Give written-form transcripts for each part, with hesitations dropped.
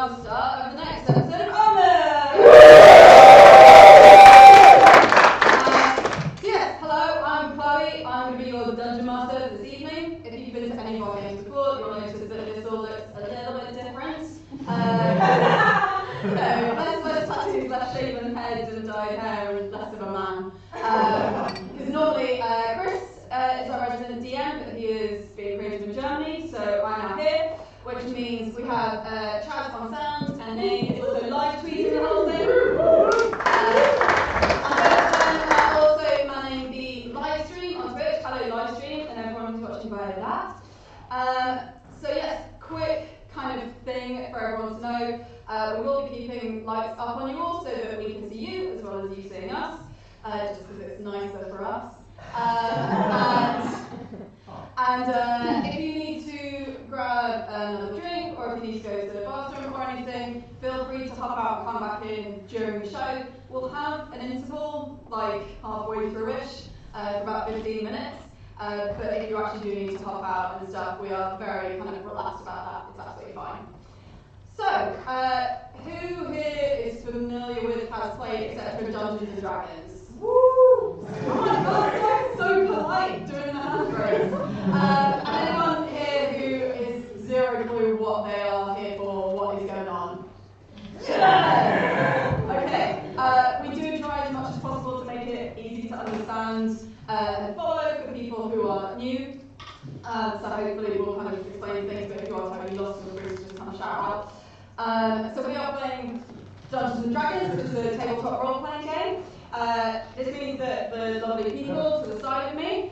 now the start of the next episode of Omen! Yes, hello, I'm Chloe. I'm going to be your Dungeon Master this evening. If you've been to any of our games before, you'll notice that this all looks a little bit different. Less tattoos, less shaven head and dyed hair, and less of a man. Because normally Chris is our resident DM, but he is being created in Germany, so I'm now here, which means we have Chaz on sound, and Nate is also live tweeting the whole thing. And also manning the live stream on Twitch. Hello, live stream, and everyone who's watching via that. So yes, quick kind of thing for everyone to know. We will be keeping lights up on you all so that we can see you as well as you seeing us, just because it's nicer for us. And if you need to grab another drink, or if you need to go to the bathroom or anything, feel free to hop out and come back in during the show. We'll have an interval, like halfway through-ish, for about 15 minutes. But if you actually do need to hop out and stuff, we are very kind of relaxed about that. It's absolutely fine. So, who here is familiar with, has played, etc. Dungeons and Dragons? Woo! Oh my god, that's so polite doing the hand raise. Anyone here who is zero clue what they are here for, what is going on? Yeah. Okay, we do try as much as possible to make it easy to understand and follow for people who are new. So hopefully we'll kind of explain things, but if you are totally lost, feel free to just kind of shout out. So we are playing Dungeons and Dragons, which is a tabletop role-playing game. This means that the lovely people to the side of me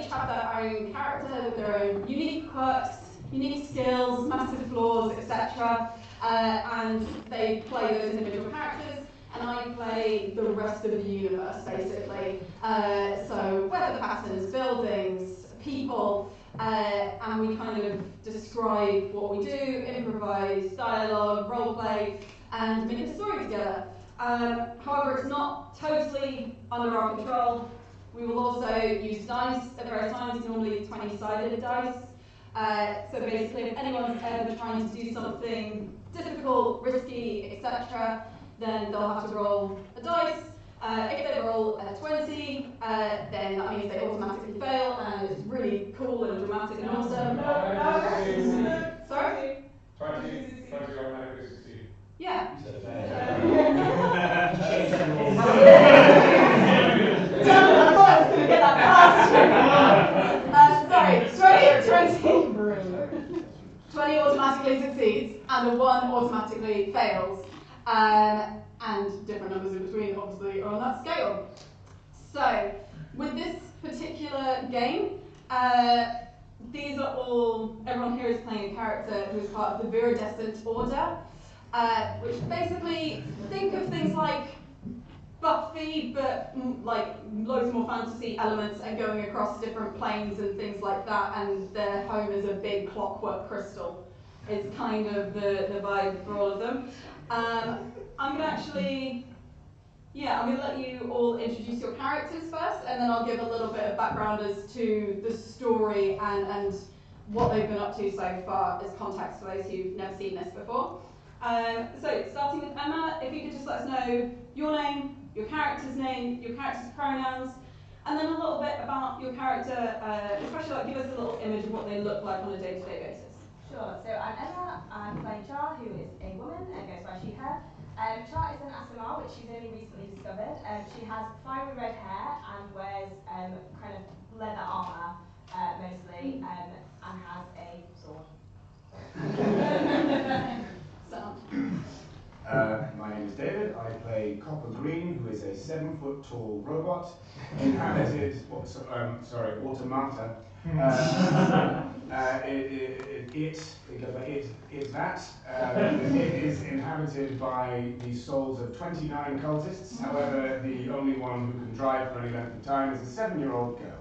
each have their own character with their own unique quirks, unique skills, massive flaws, etc. And they play those individual characters, and I play the rest of the universe, basically. So weather patterns, buildings, people, and we kind of describe what we do, improvise, dialogue, roleplay, and make a story together. However, it's not totally under our control. We will also use dice at various times, normally 20-sided dice. So basically, if anyone's ever trying to do something difficult, risky, etc., then they'll have to roll a dice. If they roll a 20, then that means they automatically fail, and it's really cool and dramatic and awesome. Sorry? 20 automatically succeed. Yeah. Sorry, 20 automatically succeeds, and a 1 automatically fails. And different numbers in between, obviously, are on that scale. So, with this particular game, these are all, everyone here is playing a character who is part of the Viridescent Order, which basically, think of things like Buffy, but like loads more fantasy elements and going across different planes and things like that, and their home is a big clockwork crystal. It's kind of the vibe for all of them. I'm going to let you all introduce your characters first, and then I'll give a little bit of background as to the story and what they've been up to so far as context for those who've never seen this before. So starting with Emma, if you could just let us know your name, your character's name, your character's pronouns, and then a little bit about your character, especially like give us a little image of what they look like on a day-to-day basis. Sure, so I'm Emma, I'm playing Char, who is a woman and goes by she, her. Char is an ASMR, which she's only recently discovered. She has fiery red hair and wears kind of leather armour mostly, and has a sword. My name is David. I play Copper Green, who is a 7-foot-tall robot, inhabited, automata. It is inhabited by the souls of 29 cultists. However, the only one who can drive for any length of time is a 7-year-old girl.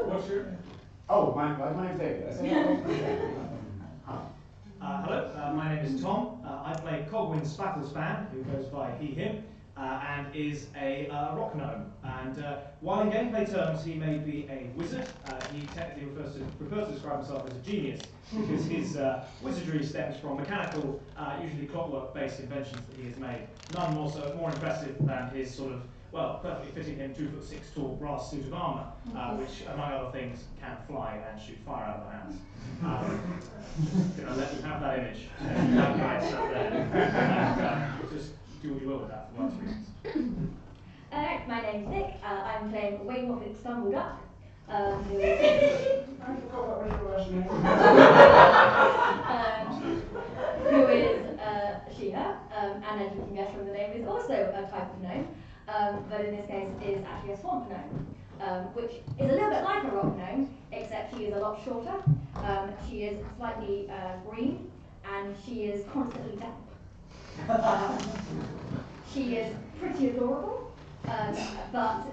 What's your name? Oh, my name's David. Hello, my name is Tom. I play Cogwyn Spattlespan, who goes by he, him. and is a rock gnome. And while in gameplay terms he may be a wizard, he technically prefers to describe himself as a genius, because his wizardry stems from mechanical, usually clockwork-based inventions that he has made. None more impressive than his sort of, well, perfectly fitting him 2'6" tall brass suit of armour, which, among other things, can fly and shoot fire out of the hands. Can I let you have that image? That guy's up there. Just do what you will with that for lots of reasons. My name's Nick. I'm playing Wayward Stumble Duck. I forgot what was your last name. Who is she, her, and as you can guess from the name, is also a type of gnome, but in this case is actually a swamp gnome, which is a little bit like a rock gnome, except she is a lot shorter. She is slightly green, and she is constantly damp. She is pretty adorable, but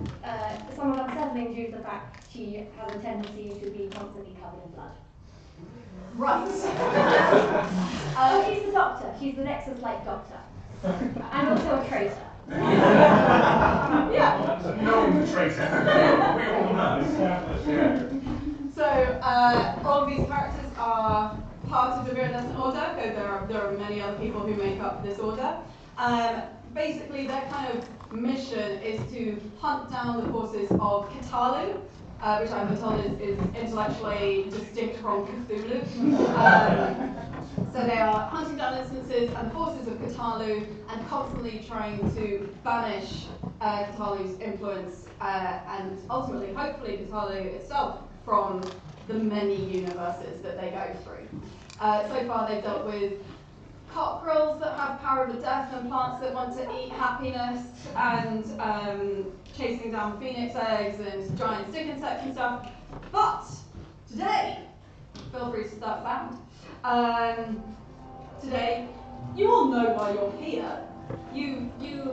some unsettling due to the fact she has a tendency to be constantly covered in blood. Right. She's the doctor. She's the Nexus-like doctor. And also a traitor. Yeah. No traitor. We all know. So, all of these characters are part of the Viridescent Order, though there are many other people who make up this order. Basically, their kind of mission is to hunt down the forces of Cthulhu, which I've been told is intellectually distinct from Cthulhu. So they are hunting down instances and forces of Cthulhu and constantly trying to banish Cthulhu's influence and ultimately, hopefully, Cthulhu itself from the many universes that they go through. So far, they've dealt with cockerels that have power of the death and plants that want to eat happiness and chasing down phoenix eggs and giant stick insects and stuff. But today, feel free to start sound. Today, you all know why you're here. You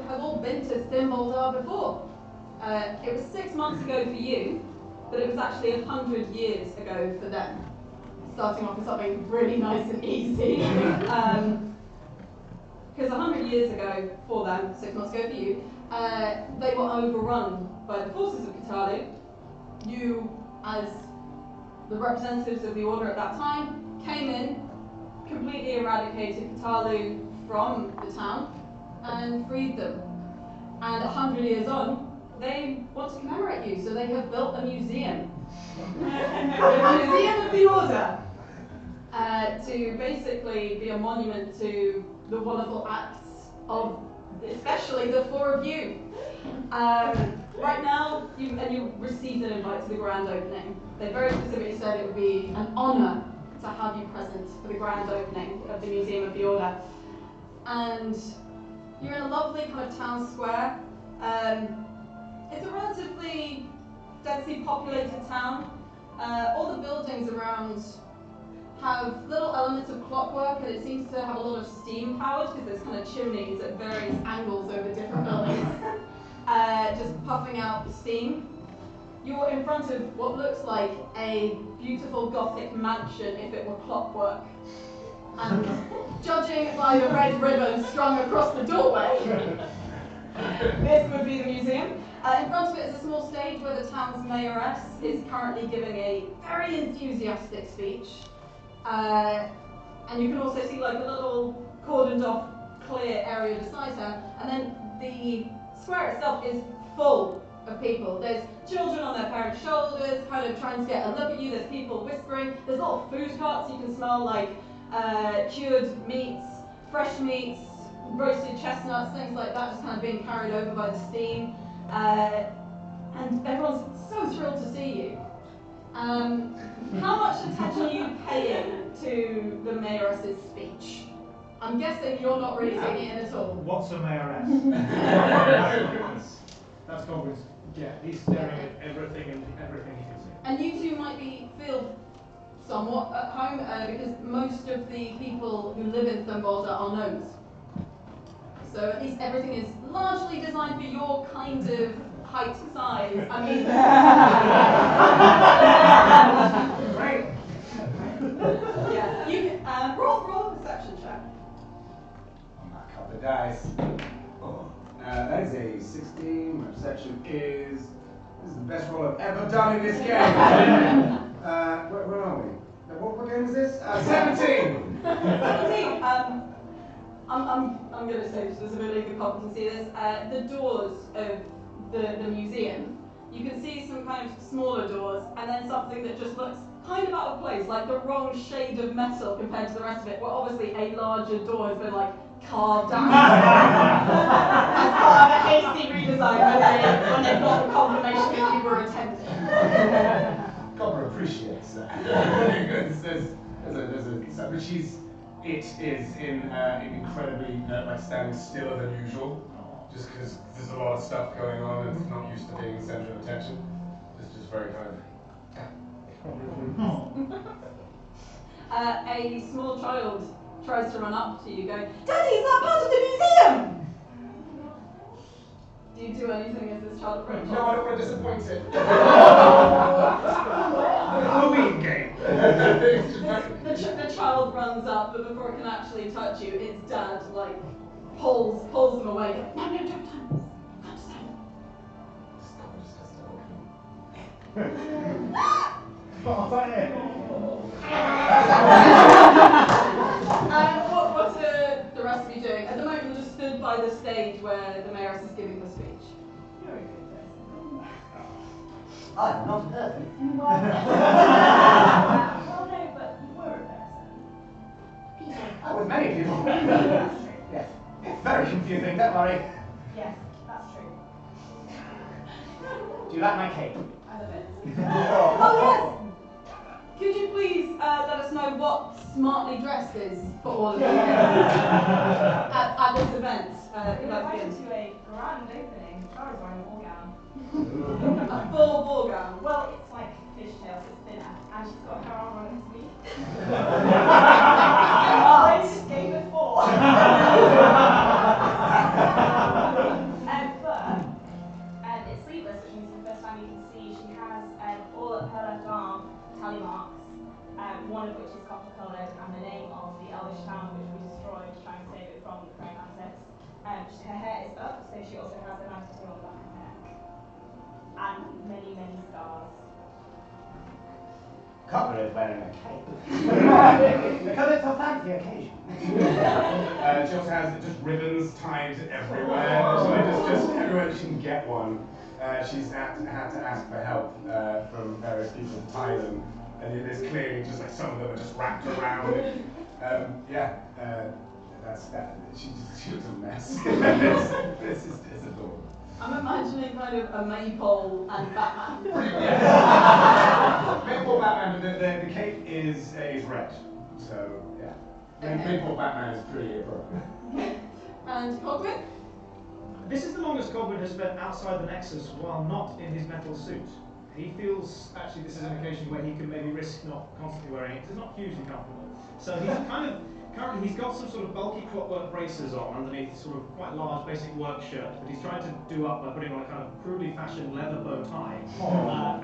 have all been to Thimblehor before. It was 6 months ago for you, but it was actually 100 years ago for them. Starting off with something really nice and easy. Because 100 years ago for them, 6 months ago for you, they were overrun by the forces of Cthulhu. You, as the representatives of the Order at that time, came in, completely eradicated Cthulhu from the town, and freed them. And 100 years on, they want to commemorate you, so they have built a museum. The Museum of the Order. To basically be a monument to the wonderful acts of especially the four of you. Right now, you received an invite to the grand opening. They very specifically said it would be an honour to have you present for the grand opening of the Museum of the Order. And you're in a lovely kind of town square. It's a relatively densely populated town. All the buildings around have little elements of clockwork, and it seems to have a lot of steam powered because there's kind of chimneys at various angles over different buildings, just puffing out steam. You're in front of what looks like a beautiful Gothic mansion if it were clockwork. And judging by the red ribbon strung across the doorway, this would be the museum. In front of it is a small stage where the town's mayoress is currently giving a very enthusiastic speech. And you can also see like a little cordoned off clear area beside her, and then the square itself is full of people. There's children on their parents' shoulders, kind of trying to get a look at you. There's people whispering. There's little food carts you can smell, like cured meats, fresh meats, roasted chestnuts, things like that, just kind of being carried over by the steam. And everyone's so thrilled to see you. How much attention are you paying to the mayoress's speech? I'm guessing you're not really taking it in at all. What's a mayoress? That's Goblin's. Yeah, he's staring at everything and everything he can see. And you two might feel somewhat at home because most of the people who live in Thimblehor are gnomes. So at least everything is largely designed for your kind of height, size. I mean, Great. yeah. You can roll a perception check. On that couple of dice. Oh, that is 16. My perception is... This is the best roll I've ever done in this game. Where are we? What game is this? 17! 17. I'm going to say specifically for people can see this. The doors of the museum, you can see some kind of smaller doors, and then something that just looks kind of out of place, like the wrong shade of metal compared to the rest of it, where obviously a larger door has been like carved out as part of a hasty redesign when they got the confirmation that you were attempting. Copper appreciates that. It is in incredibly standing stiller than usual, just because there's a lot of stuff going on and it's not used to being the centre of attention. It's just very kind of. A small child tries to run up to you, going, "Daddy, is that part of the museum?" Do you do anything as this child approaches? No, I don't want to disappoint it. Halloween game. The child runs up, but before it can actually touch you, its dad pulls them away. Going, no, don't touch them. What are the rest of you doing? At the moment, you're just stood by the stage where the mayoress is giving the speech. You're a good person. I'm not a person. Well, no, but you were a person. I was many people. That's true. Yes. It's very confusing, don't worry. Yes, that's true. Do you like my cape? I love it. Oh yes! Could you please let us know what smartly dressed is for all of you at this event? We're invited to a grand opening. Tara's wearing a ball gown. A full ball gown. Well, it's like fishtail, so it's thinner, and she's got her arm on her sleeve. I played this game before. But it's sleeveless, which means for the first time you can see she has all up her left arm tally marks, one of which is copper coloured, and the name of the Elvish town which we destroyed to try and save it from the Crown assets. Her hair is up, so she also has a nice tattoo on the back of her neck. And many, many scars. Copper is wearing a cape. Because it's a fancy occasion. She also has just ribbons tied everywhere. Just everywhere that she can get one. She's had to ask for help from various people to tie them. And it is clearly just like some of them are just wrapped around it. That's that. She looks a mess. This is adorable. I'm imagining kind of a Maypole and Batman. Maypole Batman, but the cape is red. So yeah. Okay. Maypole Batman is pretty appropriate. Okay. And Cogwin? This is the longest Goblin has spent outside the Nexus while not in his metal suit. He feels actually this is an occasion where he can maybe risk not constantly wearing it. It's not hugely comfortable. So he's currently he's got some sort of bulky clockwork braces on underneath sort of quite large basic work shirt, but he's trying to do up by putting on a kind of crudely fashioned leather bow tie.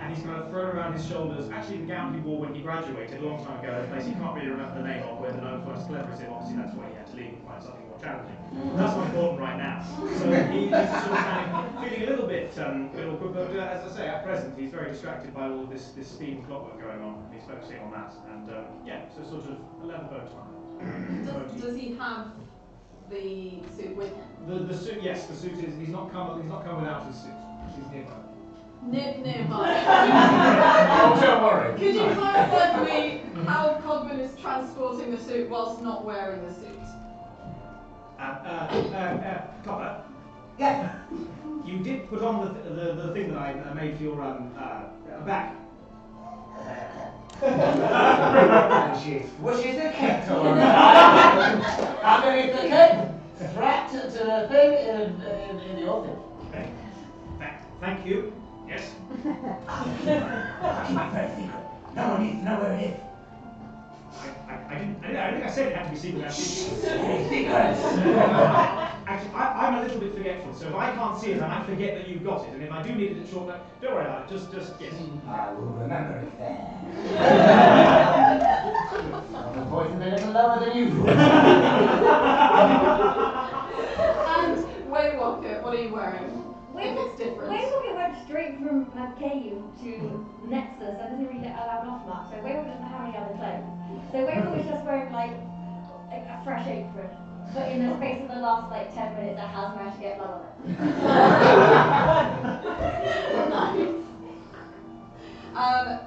And he's kind of thrown around his shoulders, actually the gown he wore when he graduated a long time ago, a place he can't really remember the name of, where the gnome first cleverest him. Obviously that's where he had to leave and find something more challenging. That's not important right now. So he's sort of feeling a little bit awkward, but as I say, at present he's very distracted by all of this steam clockwork going on. He's focusing on that, and so sort of a leather bow tie. Does he have the suit with him? The suit, yes, the suit is. He's not come without his suit. He's nearby. Nearby. Oh, don't worry. Could you clarify for me how Cogman is transporting the suit whilst not wearing the suit? Copper. Yes. You did put on the thing that I made for your back. And she swishes the cape underneath the cape, strapped to the thing in the office. Thank you. Yes. That's my first secret. No one needs to know where it is. I think I said it had to be secret. Secret. Actually, I'm a little bit forgetful, so if I can't see it, I might forget that you've got it. And if I do need it at short notice, don't worry about it. Just yes. I will remember it there. The voice is a little lower than usual. And Waywalker, what are you wearing? if it's different. Waywalk went straight from a cave to Nexus and doesn't really allow off much. So Waywalk doesn't have any other clothes. So Waywalk is just wearing like a fresh apron. But in the space of the last like 10 minutes, it has managed to get blood on it. Nice.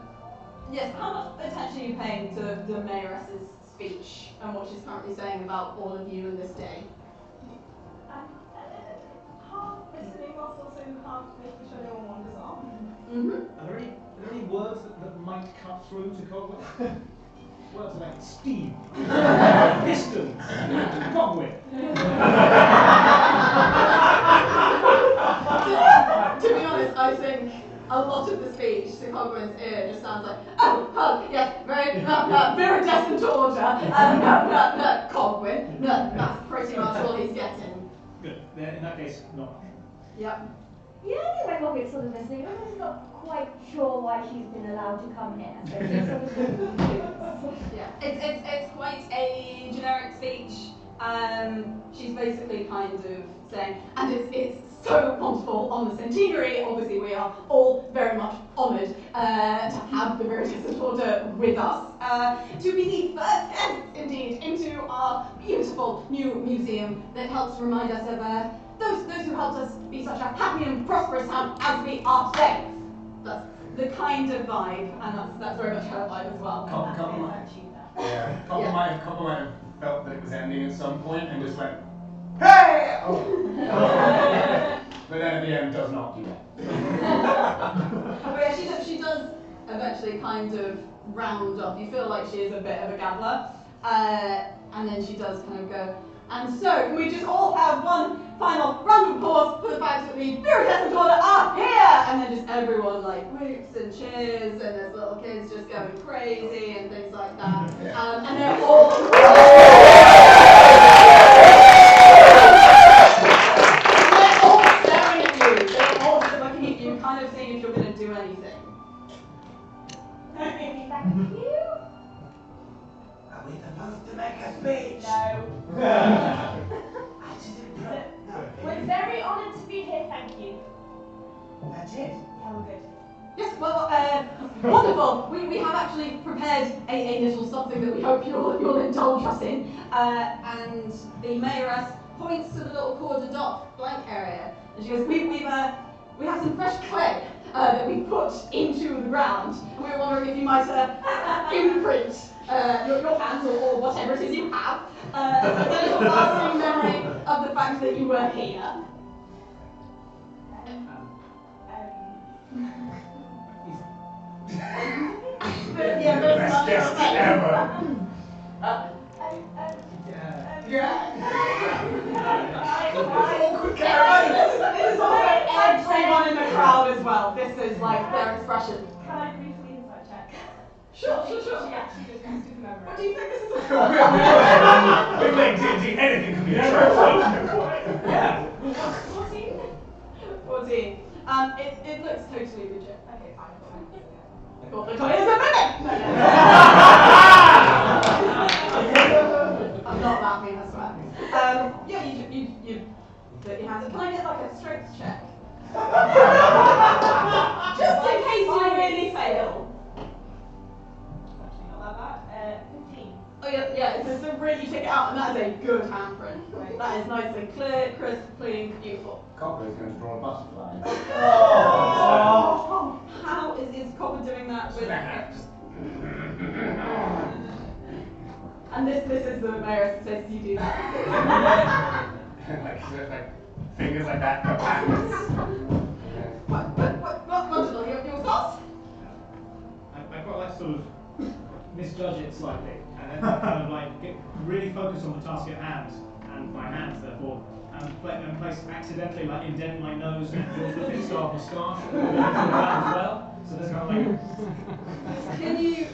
Yes, how much attention are you paying to the mayoress's speech and what she's currently saying about all of you in this day? Half listening whilst also half making sure no one wanders off. Are there any words that might cut through to Cogwheel? Words like steam, pistons, cogwheel. To be honest, I think a lot of the speech to Cogwin's ear just sounds like, oh, yes, very, Viridescent Order, Cogwin. That's pretty much all he's getting. Good. Then in that case, not much. Yep. Yeah, I think Waywalk is sort of listening. I'm just not quite sure why she's been allowed to come here. So she's sort of Yeah, it's quite a generic speech. She's basically kind of saying, and it's so wonderful on the centenary. Obviously, we are all very much honoured to have the Viridescent Order with us, to be the first guests, indeed, into our beautiful new museum that helps remind us of those who helped us be such a happy and prosperous town as we are today. That's the kind of vibe, and that's very much her vibe as well. Couple might have felt that it was ending at some point and just went, hey! Oh. But then at the end does not do that. But yeah, she does eventually kind of round up. You feel like she is a bit of a gabbler, and then she does kind of go, and so can we just all have one final round of applause for the fact that the Viridescent Order are here? And then just everyone like whoops and cheers, and there's little kids just going crazy and things like that. And they're all staring at you. They're all just looking at you, kind of seeing if you're going to do anything. Thank you. Are we supposed to make a speech? No. I didn't know. We're very honoured to be here, thank you. That's it. Yeah, we're good. Yes, well, wonderful. We have actually prepared a little something that we hope you'll indulge us in. And the mayoress points to the little cordoned off blank area, and she goes, we have some fresh clay that we put into the ground. And we were wondering if you might imprint your hands or whatever it is you have, as a little lasting memory of the fact that you were here. Yeah, Best guest ever. This is also everyone in the crowd as well. This is like their expression. Can I briefly insight check? Sure. She actually just wants to remember. What do you think this is We're playing D&D, anything can be true. Yeah. 14. It looks totally legit. Okay, fine. Cool. The toy is a mimic! I'm not that mean, I swear. Yeah, you put your hands up. Can I get like a strength check? Just in case you really fail. Actually, not that bad. 15. Oh yeah, it's a really take it out, and that is a good handprint. That is nice and clear, crisp, clean, beautiful. Copper is going to draw a butterfly. How is Copper doing that with? And this is the mayor's says you do that. like fingers like that, but hands. What wonderful, your thoughts? I quite like to sort of misjudge it slightly, and then kind of like get really focused on the task at hand, and my hands therefore, and place accidentally like indent my nose and build the big scarf moustache as well. So there's kind of like. Can you,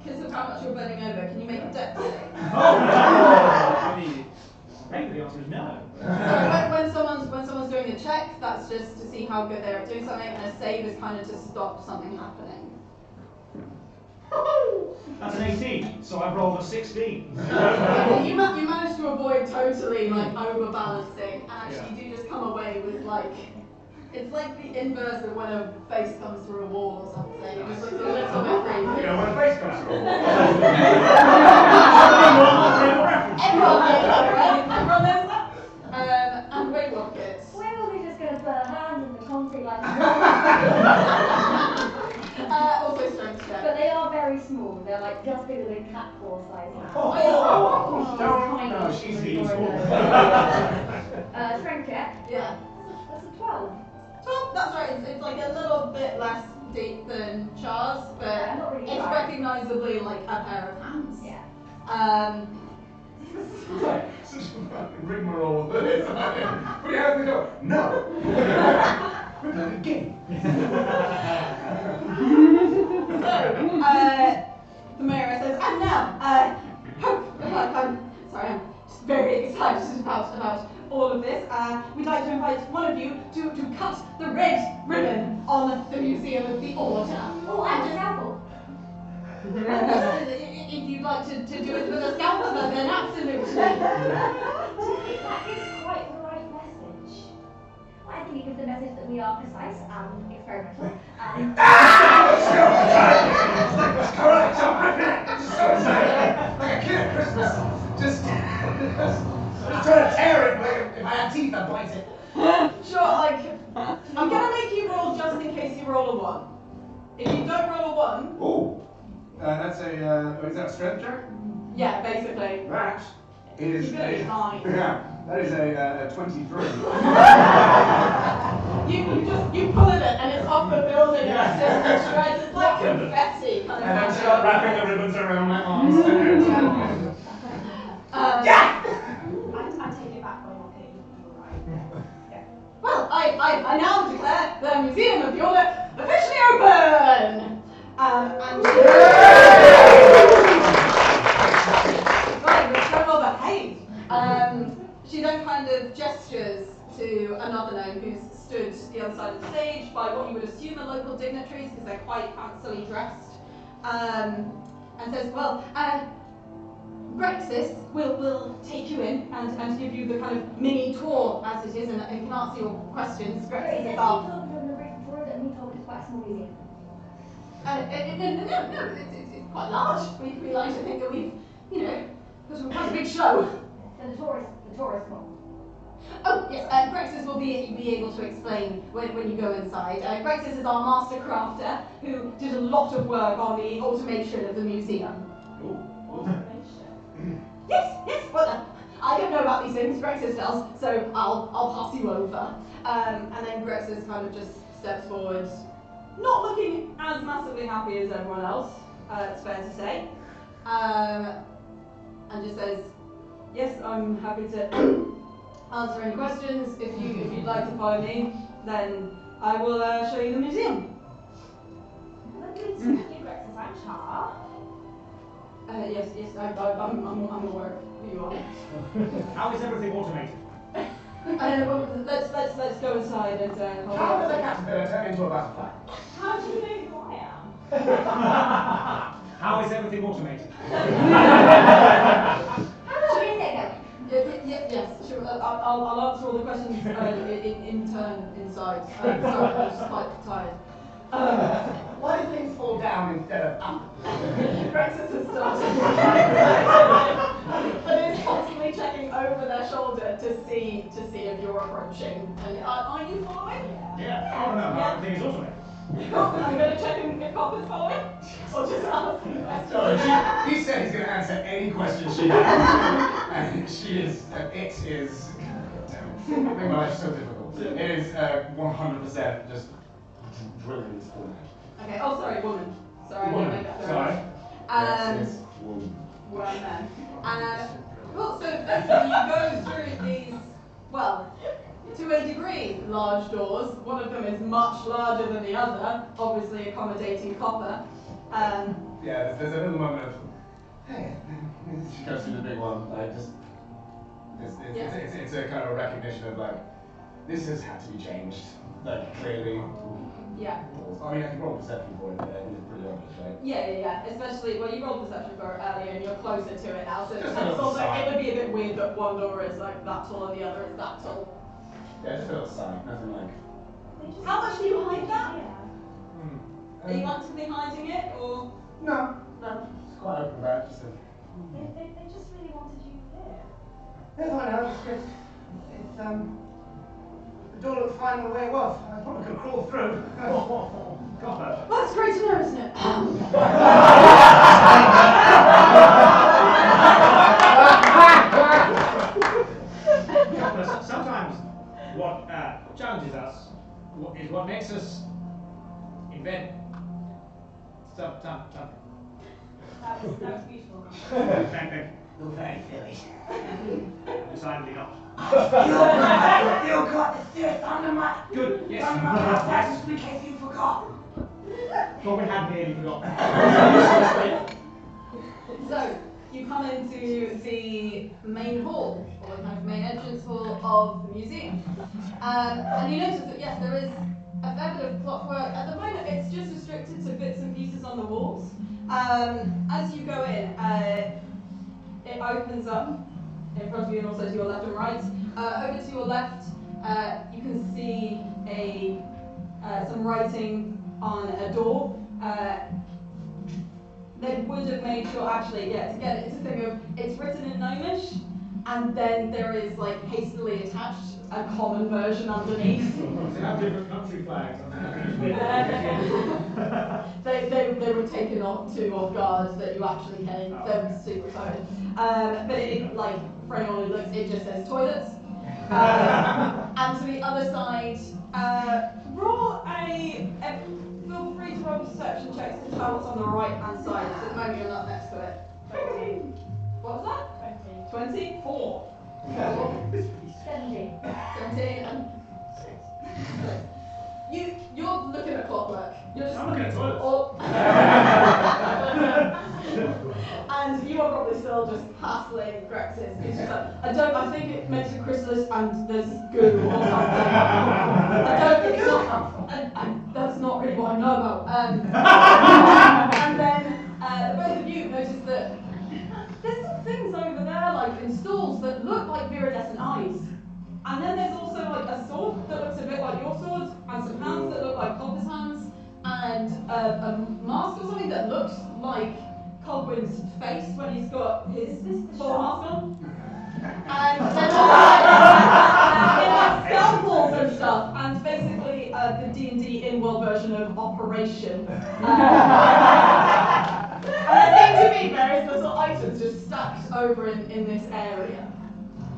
because of how much you're bending over, can you make a dex save? I mean, maybe the answer is no. So when someone's doing a check, that's just to see how good they are at doing something, and a save is kind of to stop something happening. That's an 18, so I've rolled a 16. You managed to avoid totally like overbalancing, and actually you do just come away with like It's like the inverse of when a face comes through a wall or something. It just looks a little bit creepy. You know, when a face comes through a wall. Everyone knows that, right? Everyone knows that. And weight rockets. Where are we just going to put a hand in the concrete like Also strength check. But they are very small. They're like just bigger than cat paw size now. No, she's evil. Strength check. Yeah. That's a 12. 12, that's right. It's like a little bit less deep than Char's, but Yeah, not really it's dry. recognisably like a pair of hands. Yeah. Such a fucking rigmarole with this. Put your hands in the door. No. We're playing a game. So, the mayor says, and now, I'm just very excited about all of this. We'd like to invite one of you to cut the red ribbon on the Museum of the Order. Oh, and a scalpel. If you'd like to do it with a scalpel, then absolutely. Do you think that gives quite the right message? Well, I think it gives the message that we are precise and experimental. And That's correct. So so excited. Like a kid at Christmas. Just trying to tear it. Like if I had teeth, I'd bite it. Sure, like, I'm gonna make you roll just in case you roll a 1. If you don't roll a 1, Ooh. That's a, is that a strength check? yeah, basically. That is You're gonna be fine. Yeah, that is a 23. You pull it and it's off the building and it's just shreds. It's like confetti kind of. And then start wrapping the ribbons around my arms. Yeah! I take it back when you're right. Yeah. Well, I now declare the Museum of the Order officially open! And right, we're so well behaved. She then kind of gestures to another gnome who's stood the other side of the stage by what you would assume are local dignitaries because they're quite fancily dressed, and says, well, Grexis will take you in and give you the kind of mini tour as it is and can answer your questions. Grexis is our... that we told it's quite a small museum. No, it's quite large. We like to think that we've, put on quite a big show. So the tourist small. Oh, yes, Grexis will be able to explain when you go inside. Grexis is our master crafter who did a lot of work on the automation of the museum. Yes, well, I don't know about these things, Grexis does, so I'll pass you over. And then Grexis kind of just steps forward, not looking as massively happy as everyone else, it's fair to say, and just says, yes, I'm happy to answer any questions. If you'd like to follow me, then I will show you the museum. Lovely to meet you, Grexis. I'm Char. Yes, I'm aware of who you are. How is everything automated? Well, let's go inside and How does a caterpillar turn into a butterfly? How do you know who I am? How is everything automated? How long is it going? Yes, sure. I'll answer all the questions in turn inside. Sorry, I'm just quite tired. Why do things fall down instead of up? Grexis has started. But is constantly checking over their shoulder to see if you're approaching. And are you following? Yeah. Oh no, everything is automated. I'm going to check if Cop is following. Or just ask the question. He said he's going to answer any question she has. And she is, it is, damn, make my life so difficult. It is 100% just brilliant format. Okay, oh sorry, woman. Sorry, I didn't make that very Sorry. much. Yes, woman. Woman. Cool, so basically you go through these, well, to a degree, large doors. One of them is much larger than the other, obviously accommodating copper. Yeah, there's a little moment of, hey, she goes through the big one, like just, it's a kind of a recognition of like, this has had to be changed, like clearly. Yeah. I mean, I can roll perception for it, but it's pretty obvious, right? Yeah. Especially, well, you rolled perception for it earlier and you're closer to it now, so it's Just a little also, sign. it would be a bit weird that one door is like that tall and the other is that tall. Yeah, just a little sign, nothing like. The How much do you hide that? Yeah. Are you actively hiding it, or No, no? it's quite open about it. Just They just really wanted you here. Yes, I know. It's the door looked fine the way it was. I probably could crawl through. Copper. Well, that's great to know, isn't it? Copper, sometimes what challenges us is what makes us invent something. That was beautiful. Thank you. You're very silly. Decidedly not. You got this under my Good, yes. under my glasses in case you forgot. Corbin had nearly forgotten. So, you come into the main hall, or the kind of main entrance hall of the museum. And you notice that, yes, there is a fair bit of clockwork. At the moment, it's just restricted to bits and pieces on the walls. As you go in, it opens up in front of you and also to your left and right. Over to your left, you can see some writing on a door. They would have made sure, actually, yeah, to get it, it's a thing of, it's written in Gnomish, and then there is, like, hastily attached a common version underneath. They have different country flags on They were taken off guard that you actually came. They were super excited. But it, like, for anyone who looks, it just says toilets. And to the other side, feel free to roll perception checks to tell what's on the right hand side. So at the moment you're not next to it. 20. What was that? 20. 20? 4. 17. 17 and 6. You're looking at clockwork. You're just I'm looking at toilets. And you are probably still just hassling Grex's. It's just like, I think it makes a chrysalis and there's goo or something. It's not, that's not really what I know about. And then the both of you notice that there's some things over there, like in stalls, that look like viridescent eyes. And then there's also like a sword that looks a bit like your sword, and some hands that look like Copper's hands, and a mask or something that looks like Cogwin's face when he's got his full mask on. And then like scalpels and stuff, and basically the D&D in-world version of Operation. And I think to me there is little items just stacked over in this area.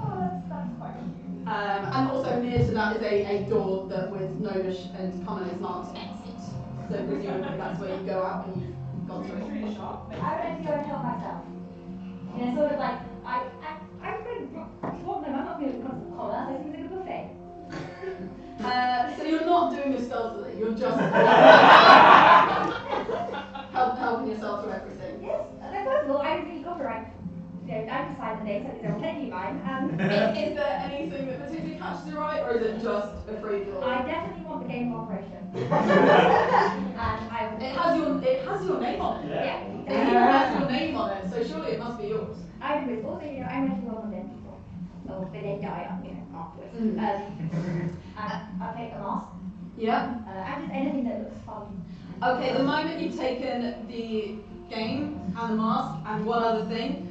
Oh, that's quite cute. And also near to that is a door that with Gnomish and common is marked exit. So presumably that's where you go out when you've gone through. It's really sharp. I would like to go and help myself. You know, sort of like, I'm going to swap them, I'm not going to come to the collar, so it seems like a buffet. So you're not doing this stealthily, you're just helping yourself through everything. Yes, first of all, I really copyright. You know, I decide the name, so it's okay, mine. Is there anything that particularly catches your eye, or is it just a free for all? I definitely want the game of Operation. And I would... It has your name on it. Yeah. It even has your name on it, so surely it must be yours. I do. Also, you know, I'm actually one of them people. Oh, they die, you know, afterwards. Mm. And I'll take the mask. Yeah. And just anything that looks fun. Okay, the moment you've taken the game and the mask and one other thing,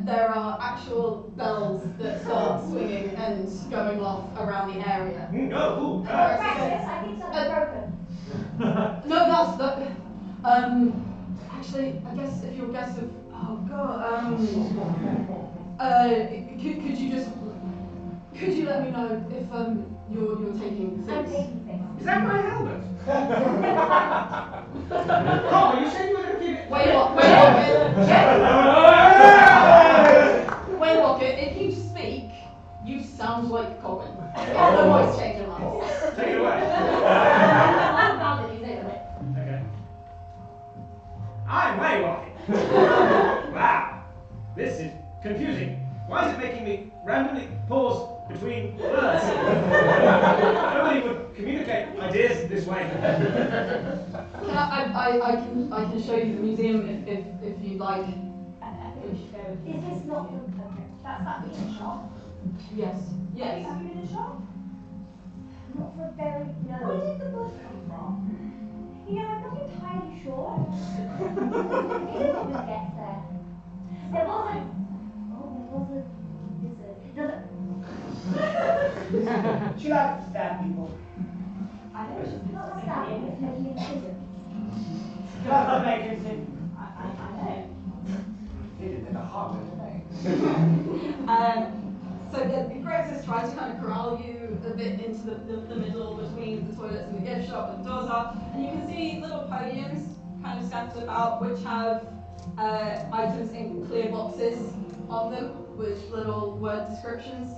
there are actual bells that start swinging and going off around the area. Oh, Practice, I think something's broken. No, that's the. Actually, I guess if your guess of. Oh god. Could you let me know if you're taking things? I'm taking things. Is that my helmet? Copper, you said you were going to keep it. Wait, Rocket, if you speak, you sound like Colin. The voice change on us. Take it away. I'm about to use it. Okay. I'm Way Rocket. Wow. This is confusing. Why is it making me randomly pause between words? Nobody would communicate ideas this way. I can show you the museum if you'd like. I think we should go. Is this not the... That's that being shop. Yes. Yes. Have you been in the shop? Not for a very Where did the blood come from? You know, I'm not entirely sure. It always gets there. There was a wizard. She likes to stab people. I know she's Not something stabbing, really it's making a decision. She likes to make it in. I know. They did make a hard one today. So yeah, Grexis tries to kind of corral you a bit into the middle between the toilets and the gift shop where the doors are, and you can see little podiums kind of scattered about which have items in clear boxes on them with little word descriptions.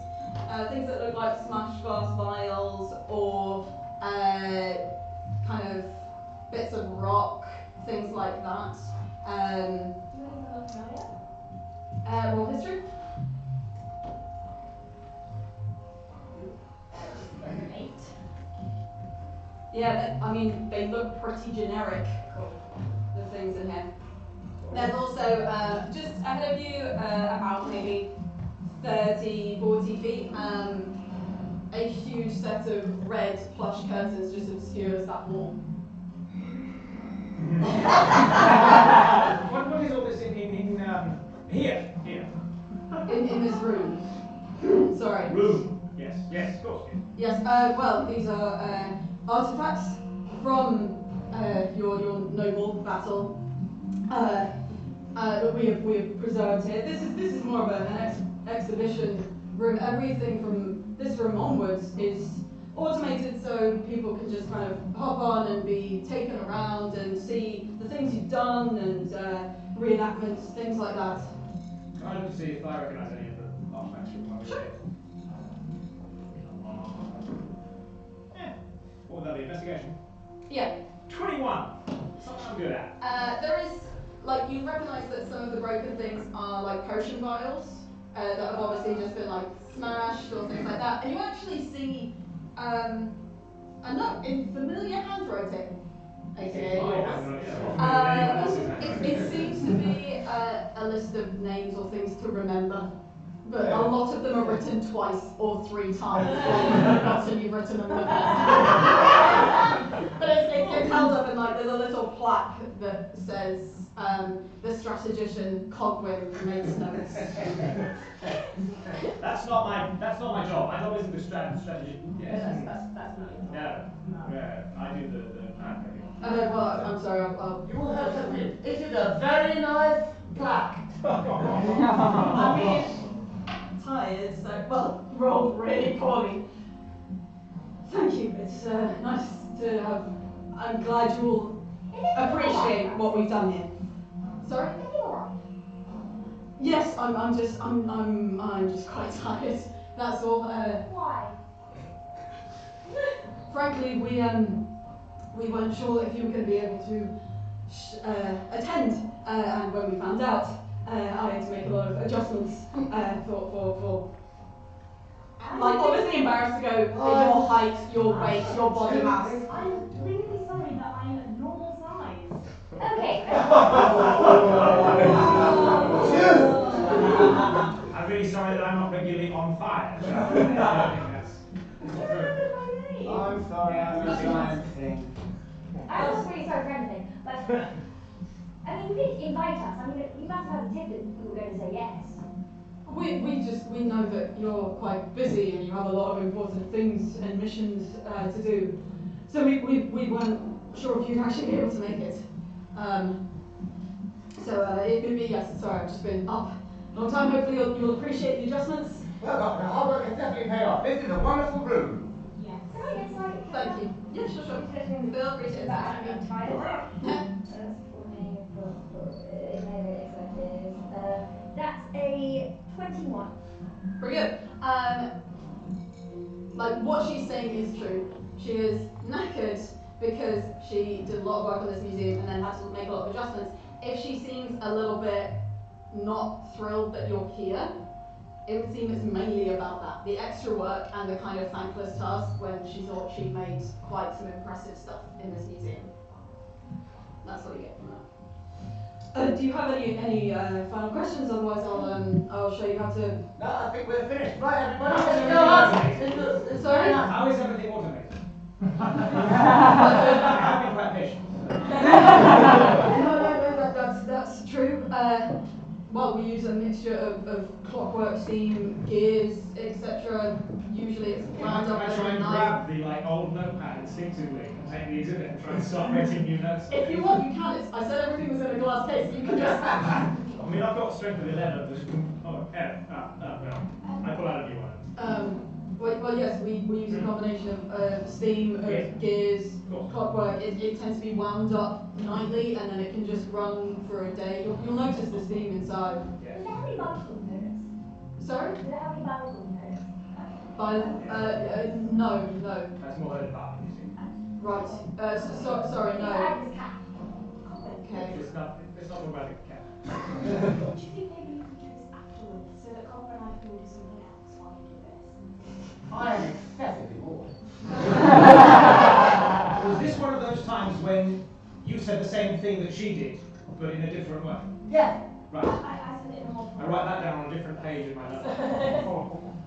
Things that look like smashed glass vials or kind of bits of rock, things like that. Do any of them look familiar? Roll history. 8. Yeah, I mean, they look pretty generic, the things in here. There's also, just ahead of you, about maybe 30, 40 feet, a huge set of red plush curtains just obscures that wall. What is all this in here? In this room. Sorry. Room. Yes, of course. Yes, well, these are artifacts from your noble battle that we have preserved here. This is more of an exhibition room. Everything from this room onwards is automated, so people can just kind of hop on and be taken around and see the things you've done and reenactments, things like that. Can I look to see if I recognise any of the artifacts from what we did? What would that be? Investigation? Yeah. 21! Something I'm good at. There is, like, you recognise that some of the broken things are like potion vials that have obviously just been like smashed or things like that. And you actually see a note in familiar handwriting. AKA yours. It seems to be a list of names or things to remember. But a lot of them are written twice or 3 times. Until you've written them the first time. But it's held up and like there's a little plaque that says the strategician Cogwin makes notes. That's not my job. My job isn't the strategy. Yes. That's not it. No. I do the Well, I'm sorry. I'll You will have to admit, it is a very nice plaque. I mean, tired, so, well, rolled really poorly. Thank you, it's nice to have, I'm glad you all appreciate what we've done here. Sorry? Yes, I'm just quite tired, that's all. Why? Frankly, we weren't sure if you were going to be able to attend, and when we found out, I had to make a lot of adjustments for like obviously embarrassed to go your height, your weight, your body mass. I'm really sorry that I'm normal size. Okay. I'm really sorry that I'm not regularly on fire. You remembered my name. I'm sorry, I'm a giant thing. I'm not really sorry for anything, but I mean, you did invite us. I mean, you must have had a tip that we were going to say yes. We know that you're quite busy and you have a lot of important things and missions to do. So we weren't sure if you'd actually be able to make it. So it could be yes. Sorry, I've just been up a long time. Hopefully you'll appreciate the adjustments. Well, Doctor, our work has definitely paid off. This is a wonderful room. Yes. Thank you. Yeah, sure. They'll appreciate But that. I'm being tired. That's a 21. Pretty good. Like what she's saying is true. She is knackered because she did a lot of work on this museum and then had to make a lot of adjustments. If she seems a little bit not thrilled that you're here, it would seem it's mainly about that. The extra work and the kind of thankless task when she thought she'd made quite some impressive stuff in this museum. That's what you get from that. Do you have any final questions? Otherwise, I'll show you how to. No, I think we're finished. Right, everybody, Let's let's go. go. Sorry. How is everything automated? I've been quite patient. No, that's true. Well, we use a mixture of clockwork, steam, gears, etc. Usually it's wound up I try and overnight. grab the old notepad instinctively and take the exhibit and try and start writing new notes. If you want, you can. I said everything was in a glass case. You can just. I mean, I've got a strength of 11. No. I pull out a new one. Well, yes, we use a combination of steam, of gears, clockwork. It tends to be wound up nightly, and then it can just run for a day. You'll notice the steam inside. Does it have any biological components? Sorry? Does it have any biological components? No. That's more than part, you see. Right. Sorry, no. This cat. Okay. It's not all about the cat. Do you think maybe you could do this afterwards so that Copper and I can do something else while you do this? I am excessively bored. Was this one of those times when you said the same thing that she did, but in a different way? Yes. Right. I said it in a more. I write that down on a different page in my notes.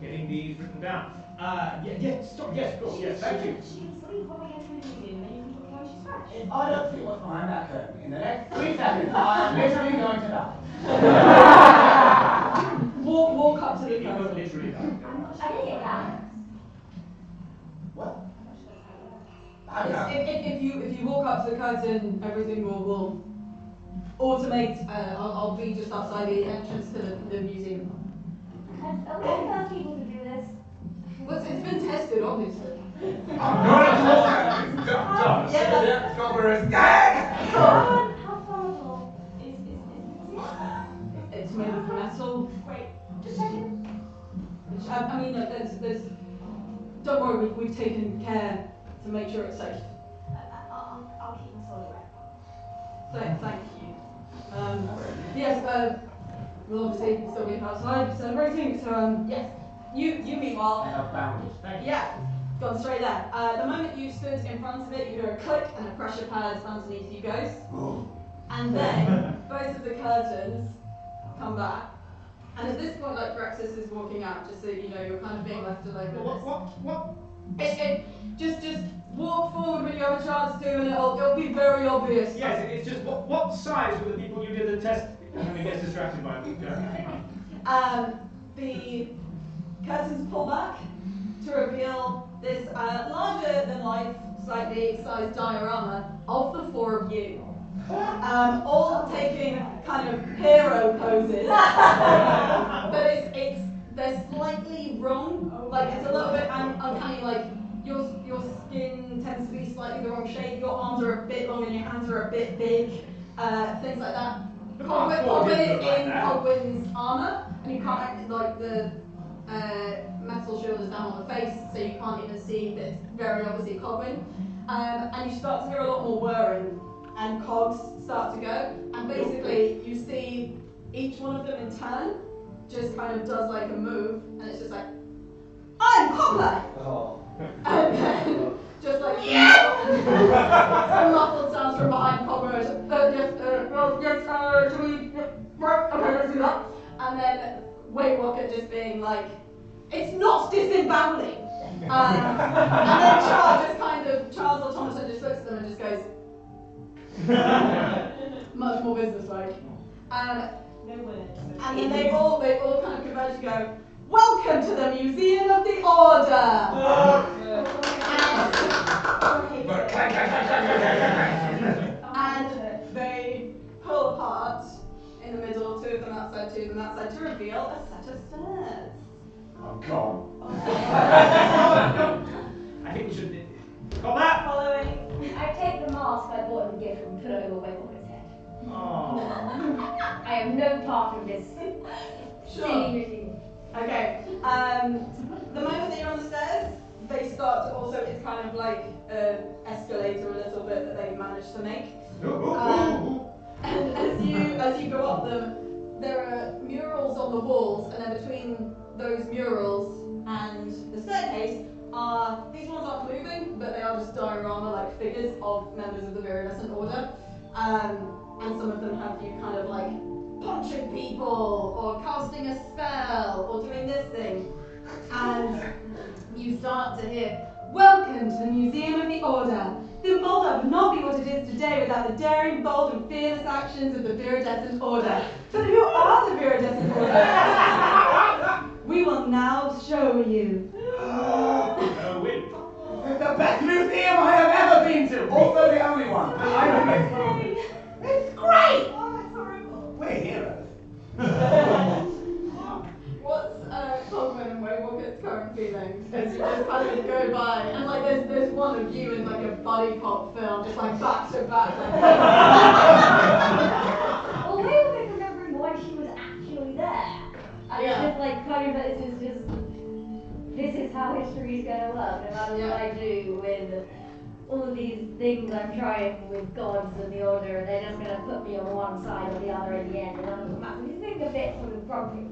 Getting these written down. Yes, of course, yes, thank you. She can sleep when we get to the museum and you can talk to her when she's fresh. If I don't see what's behind that curtain in the next 3 seconds, I am literally going to die. Walk up to the You won't curtain. literally die. I didn't get that. What? I don't know. If you walk up to the curtain, everything will automate. I'll be just outside the entrance to the museum. Are we the first people to do this? Well, it's been tested, obviously. I'm not at all. Done. Yeah. Copper is dead. How far along Is the museum? It's made of metal. Great. Just checking. I mean, like, there's. Don't worry, we've taken care to make sure it's safe. I'll keep my soul away. Thank you. Yes. We'll obviously still be outside celebrating. So yes. You meanwhile. I have bound it. Thank you. Yeah. Gone straight there. The moment you stood in front of it, you hear a click and a pressure pad underneath you goes. Ooh. And then both of the curtains come back. And at this point, like Grexis is walking out, just so you know, you're kind of being left alone with this. Just walk forward when you have a chance to, and it'll be very obvious. Yes, it's just what size were the people you did the test? And then he gets distracted by it. The curtains pull back to reveal this larger than life, slightly sized diorama of the four of you. All taking kind of hero poses. But they're slightly wrong. Like it's a little bit uncanny, like your skin tends to be slightly the wrong shape, your arms are a bit long and your hands are a bit big, things like that. Cogwin is in Cogwin's armour, and you can't like the metal shield is down on the face, so you can't even see that it's very obviously Cogwin. And you start to hear a lot more whirring, and cogs start to go, and basically you see each one of them in turn just kind of does like a move, and it's just like, I'm Cogler! Oh. And then just like some muffled sounds from behind Cogler. Yes, do we? Right, okay, let's do that. And then Wade Rocket just being like, it's not disemboweling. And then Charles Automaton just looks at them and just goes, much more businesslike. No words. And then they all kind of converge to go, welcome to the Museum of the Order! And they pull apart in the middle, two of them outside, to reveal a set of stairs. I'm gone. I think we should got that. Following. I take the mask I bought as a gift and put it over Waywood's head. Oh. I am no part of this silly routine. Okay. The moment that you're on the stairs, they start to also, it's kind of like an escalator a little bit that they've managed to make. And as you go up them, there are murals on the walls, and then between those murals and the staircase are, these ones aren't moving, but they are just diorama-like figures of members of the Viridescent Order. And some of them have you kind of like punching people, or casting a spell, or doing this thing. And you start to hear Welcome to the Museum of the Order. The Order would not be what it is today without the daring, bold, and fearless actions of the Viridescent Order. But who are the Viridescent Order? We will now show you. Owen. The best museum I have ever been to. Also the only one. It's great. Oh, it's horrible. We're heroes. What's Cogman and Waywalker's current feelings as you just kind of go by and like there's one of you in like a buddy cop film just like back to back like Well, Waywalker's remembering why she was actually there. And it's just like kind of this is how history is gonna work, no matter what I do with all of these things I'm trying with gods and the order, they're just gonna put me on one side or the other in the end and none of them matter. You think a bit sort of grumpy.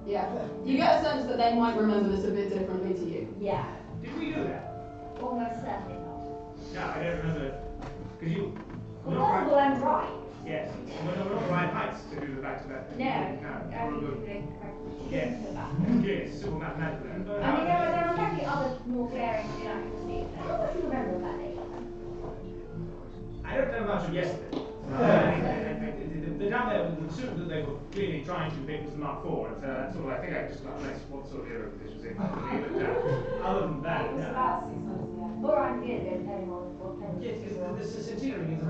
yeah. You get a sense that they might remember this a bit differently to you. Yeah. Did we do that? Almost certainly not. No, I don't remember. Because you. Well, first of all, I'm right. Yes. We're not right heights to do the back to back. No. We're good. Yes. Yes. Good. Simple mathematical. I mean, there are plenty other more glaring inaccuracies. What do you remember of that day? I don't know much of yesterday. The down there, the suit that they were clearly trying to pick was the Mark IV, and sort of, I think I just got less what sort of era this was in. But other than that, It was no. about 600 years ago. Or I'm here, depending on what kind of. Yes, because the centenary is on.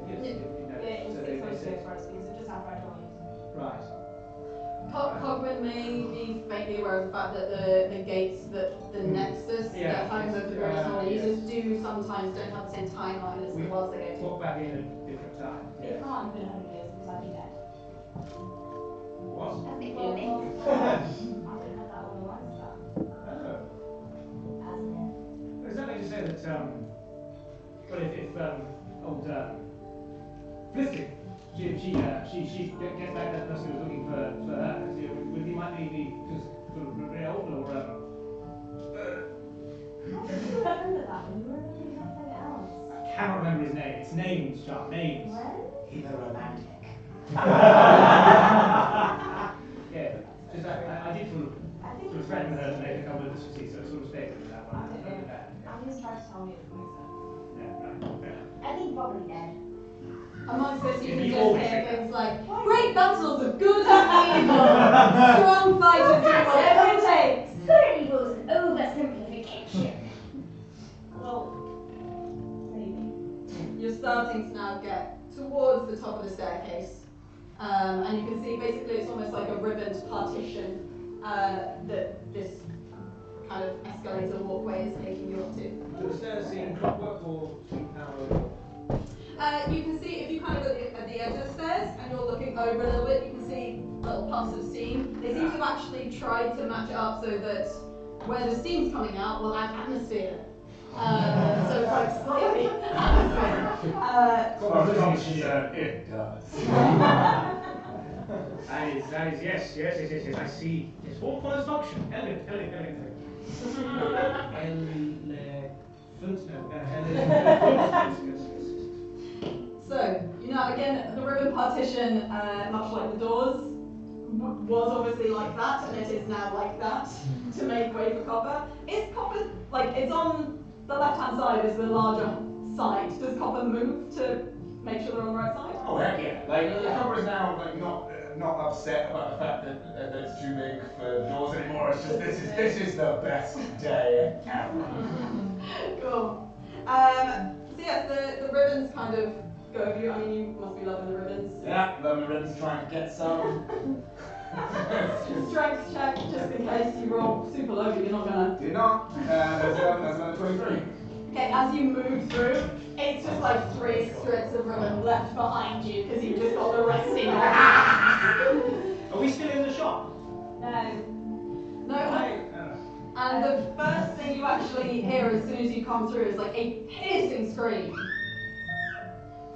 Yes, Yeah, it was so 600 they years said. for us because it just after I joined. Right. Cogman may be faintly aware of the fact that the gates, that the Nexus, the home of the Viridescent Order, users do sometimes don't have the same timeline as the worlds they go to. Walk back in a different time. It can't have been 100 years because I'd be dead. What? That's a bit Well, gloomy. I would have had that all the right stuff. Oh. Hasn't it? Does that mean to say that, well, if old, Felicity, she gets back that person who was looking for her, he might be just sort of very old, or, How did you remember that when you were remembering something else? I cannot remember his name. It's names, Sharp, names. When? He's a romantic. Yeah, just I did sort of I think threaten her to make a couple of discrepancies, so I sort of stayed with that one. I'm just trying to tell me it makes sense. Yeah, right, fair enough. I think probably dead. Amongst this, you Yeah, can you just always hear think that. things like great battles of good and evil, strong fighters do whatever it takes. Good and evil is an oversimplification. Well, maybe. You're starting to now get towards the top of the staircase, and you can see basically it's almost like a ribboned partition that this kind of escalator walkway is taking you up to. Do the stairs seem clockwork or seem power? You can see if you kind of look at the edge of the stairs and you're looking over a little bit, you can see little puffs of steam. They seem to have actually tried to match it up so that where the steam's coming out will add atmosphere. So it's like slightly atmosphere. It does. That is, yes, I see. Yes, all follows function. Elegant. So, you know, again, the ribbon partition, much like the doors, was obviously like that, and it is now like that to make way for copper. Is copper, like, it's on the left-hand side is the larger side. Does copper move to make sure they're on the right side? Oh heck yeah! Like copper is now like not upset about the fact that it's too big for doors anymore. It's just this is the best day ever. Cool. So yeah, the ribbons kind of go over you. I mean, you must be loving the ribbons. Yeah, loving the ribbons, trying to get some. Strength check, just in case you roll super low, but you're not gonna. Did not. That's another 23. Okay, as you move through, it's just like 3 strips of ribbon left behind you because you've just got the rest in your hand. Are we still in the shop? No. No, and the first thing you actually hear as soon as you come through is like a hissing scream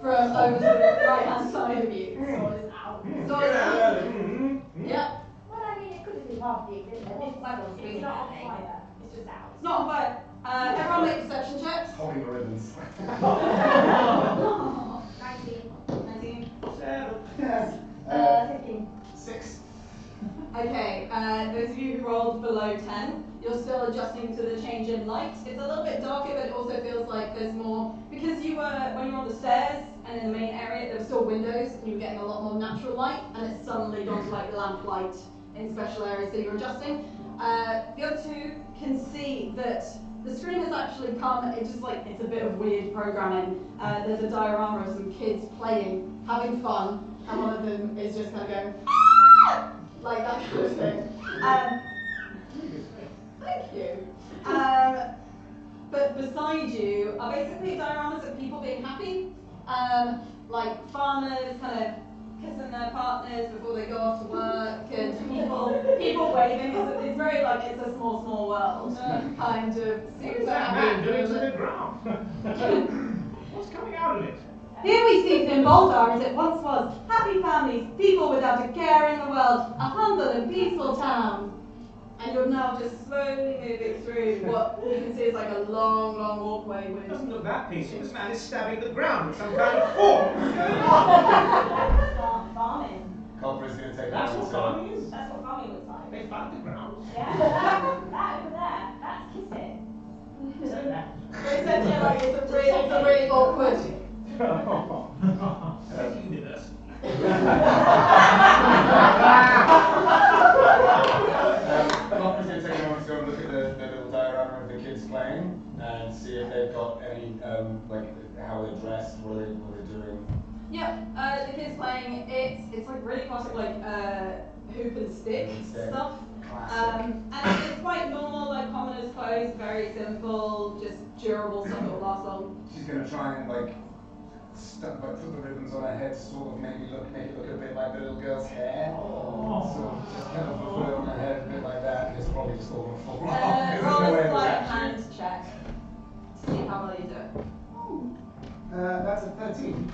from over to the right-hand side of you. Sword is out. So yeah, Well, I mean, it could have been half the existence. It's quite on It's not on fire. It's just out. it's not on fire. Everyone make perception checks. Holding the ribbons. 19. 19. 15. 6. Okay, those of you who rolled below 10, you're still adjusting to the change in light. It's a little bit darker, but it also feels like there's more, because when you were on the stairs and in the main area, there were still windows, and you were getting a lot more natural light, and it's suddenly gone to like lamp light in special areas, so you're adjusting. The other two can see that the screen has actually come, it's a bit of weird programming. There's a diorama of some kids playing, having fun, and one of them is just kind of going, "Ah!" like that kind of thing. Thank you. But beside you are basically dioramas of people being happy, like farmers kind of kissing their partners before they go off to work, and people waving. It's very like it's a small world kind of What super is that happy. man doing to the ground? What's coming out of it? Here we see Thimbaltar as it once was. Happy families, people without a care in the world, a humble and peaceful town. And you're now just slowly moving through what you can see is like a long walkway It with. doesn't look that peaceful. This man is stabbing the ground with some kind of fork. What's going on? Farming. Culprit's going to take That's that what one, farming is? That's what farming looks like. They found the ground. Yeah, that over there, that's kissing. So that. They said to you like it's a really awkward. Universe. Culprit's going to take a moment to go and look at the little diorama of the kids playing and see if they've got any, like, how they're dressed, what are they doing. Yeah, the kids playing. It's like really classic like hoop and stick stuff. Classic. And it's quite normal, like commoners' clothes, very simple, just durable stuff that will last long. She's going to try and like put the ribbons on her head to sort of make it look a bit like the little girl's hair. So just kind of put it on her head a bit like that, and it's probably just all going to fall off. Roll a sleight of hand check to see how well you do it. That's a 13.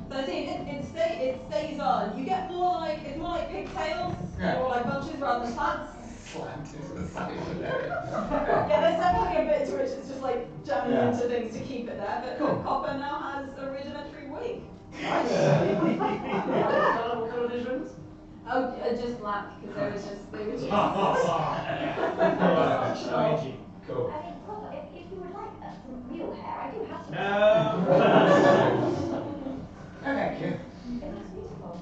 13. It stays on. You get more like it's more like pigtails, Yeah. or like bunches rather than plaits. Slant into the side of it. Yeah, there's definitely a bit to which it's just like jamming Yeah. into things to keep it there. But Cool. Copper now has a rudimentary wig. Nice. What colour visions? Oh, just black because they were just. Strategy. Cool. I mean, Papa, if you would like some real hair, I do have some. No. Thank you. It looks beautiful.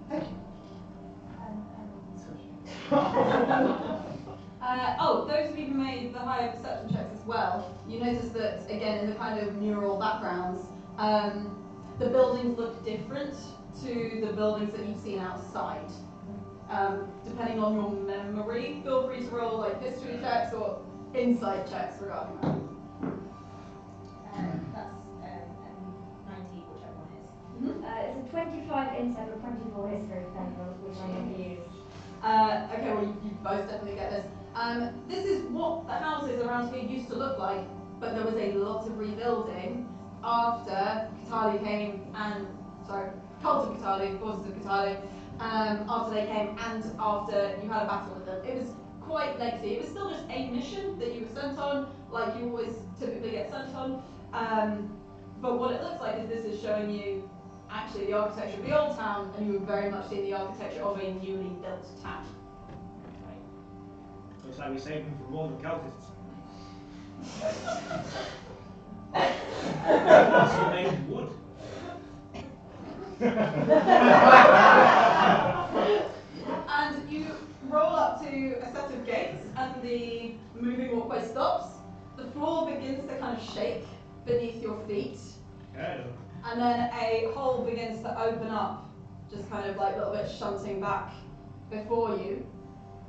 Thank you. Those of you who made the higher perception checks as well, you notice that, again, in the kind of mural backgrounds, the buildings look different to the buildings that you've seen outside. Depending on your memory, feel free to roll like history checks or insight checks regarding that. That's 90, whichever one is. It's a 25 insight or 24 history, depending on which one you use. Okay, well, you both definitely get this. This is what the houses around here used to look like, but there was a lot of rebuilding after Qatali came and, Cult of Qatali, Forces of Qatali, after they came and after you had a battle with them. It was quite lengthy. It was still just a mission that you were sent on, like you always typically get sent on. But what it looks like is this is showing you actually the architecture of the old town, and you were very much seeing the architecture of a newly built town. Looks like we saved them from more than cultists. That's made of wood. And you roll up to a set of gates, and the moving walkway stops. The floor begins to kind of shake beneath your feet. Hello. And then a hole begins to open up, just kind of like a little bit shunting back before you.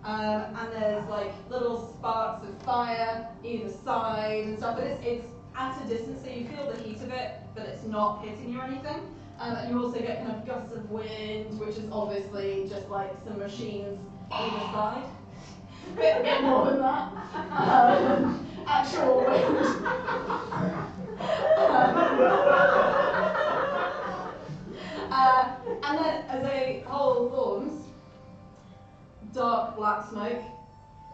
And there's like little sparks of fire either side and stuff, but it's at a distance, so you feel the heat of it, but it's not hitting you or anything. And you also get kind of gusts of wind, which is obviously just like some machines either side. Bit more than that. Actual wind. And then as a hole forms, dark black smoke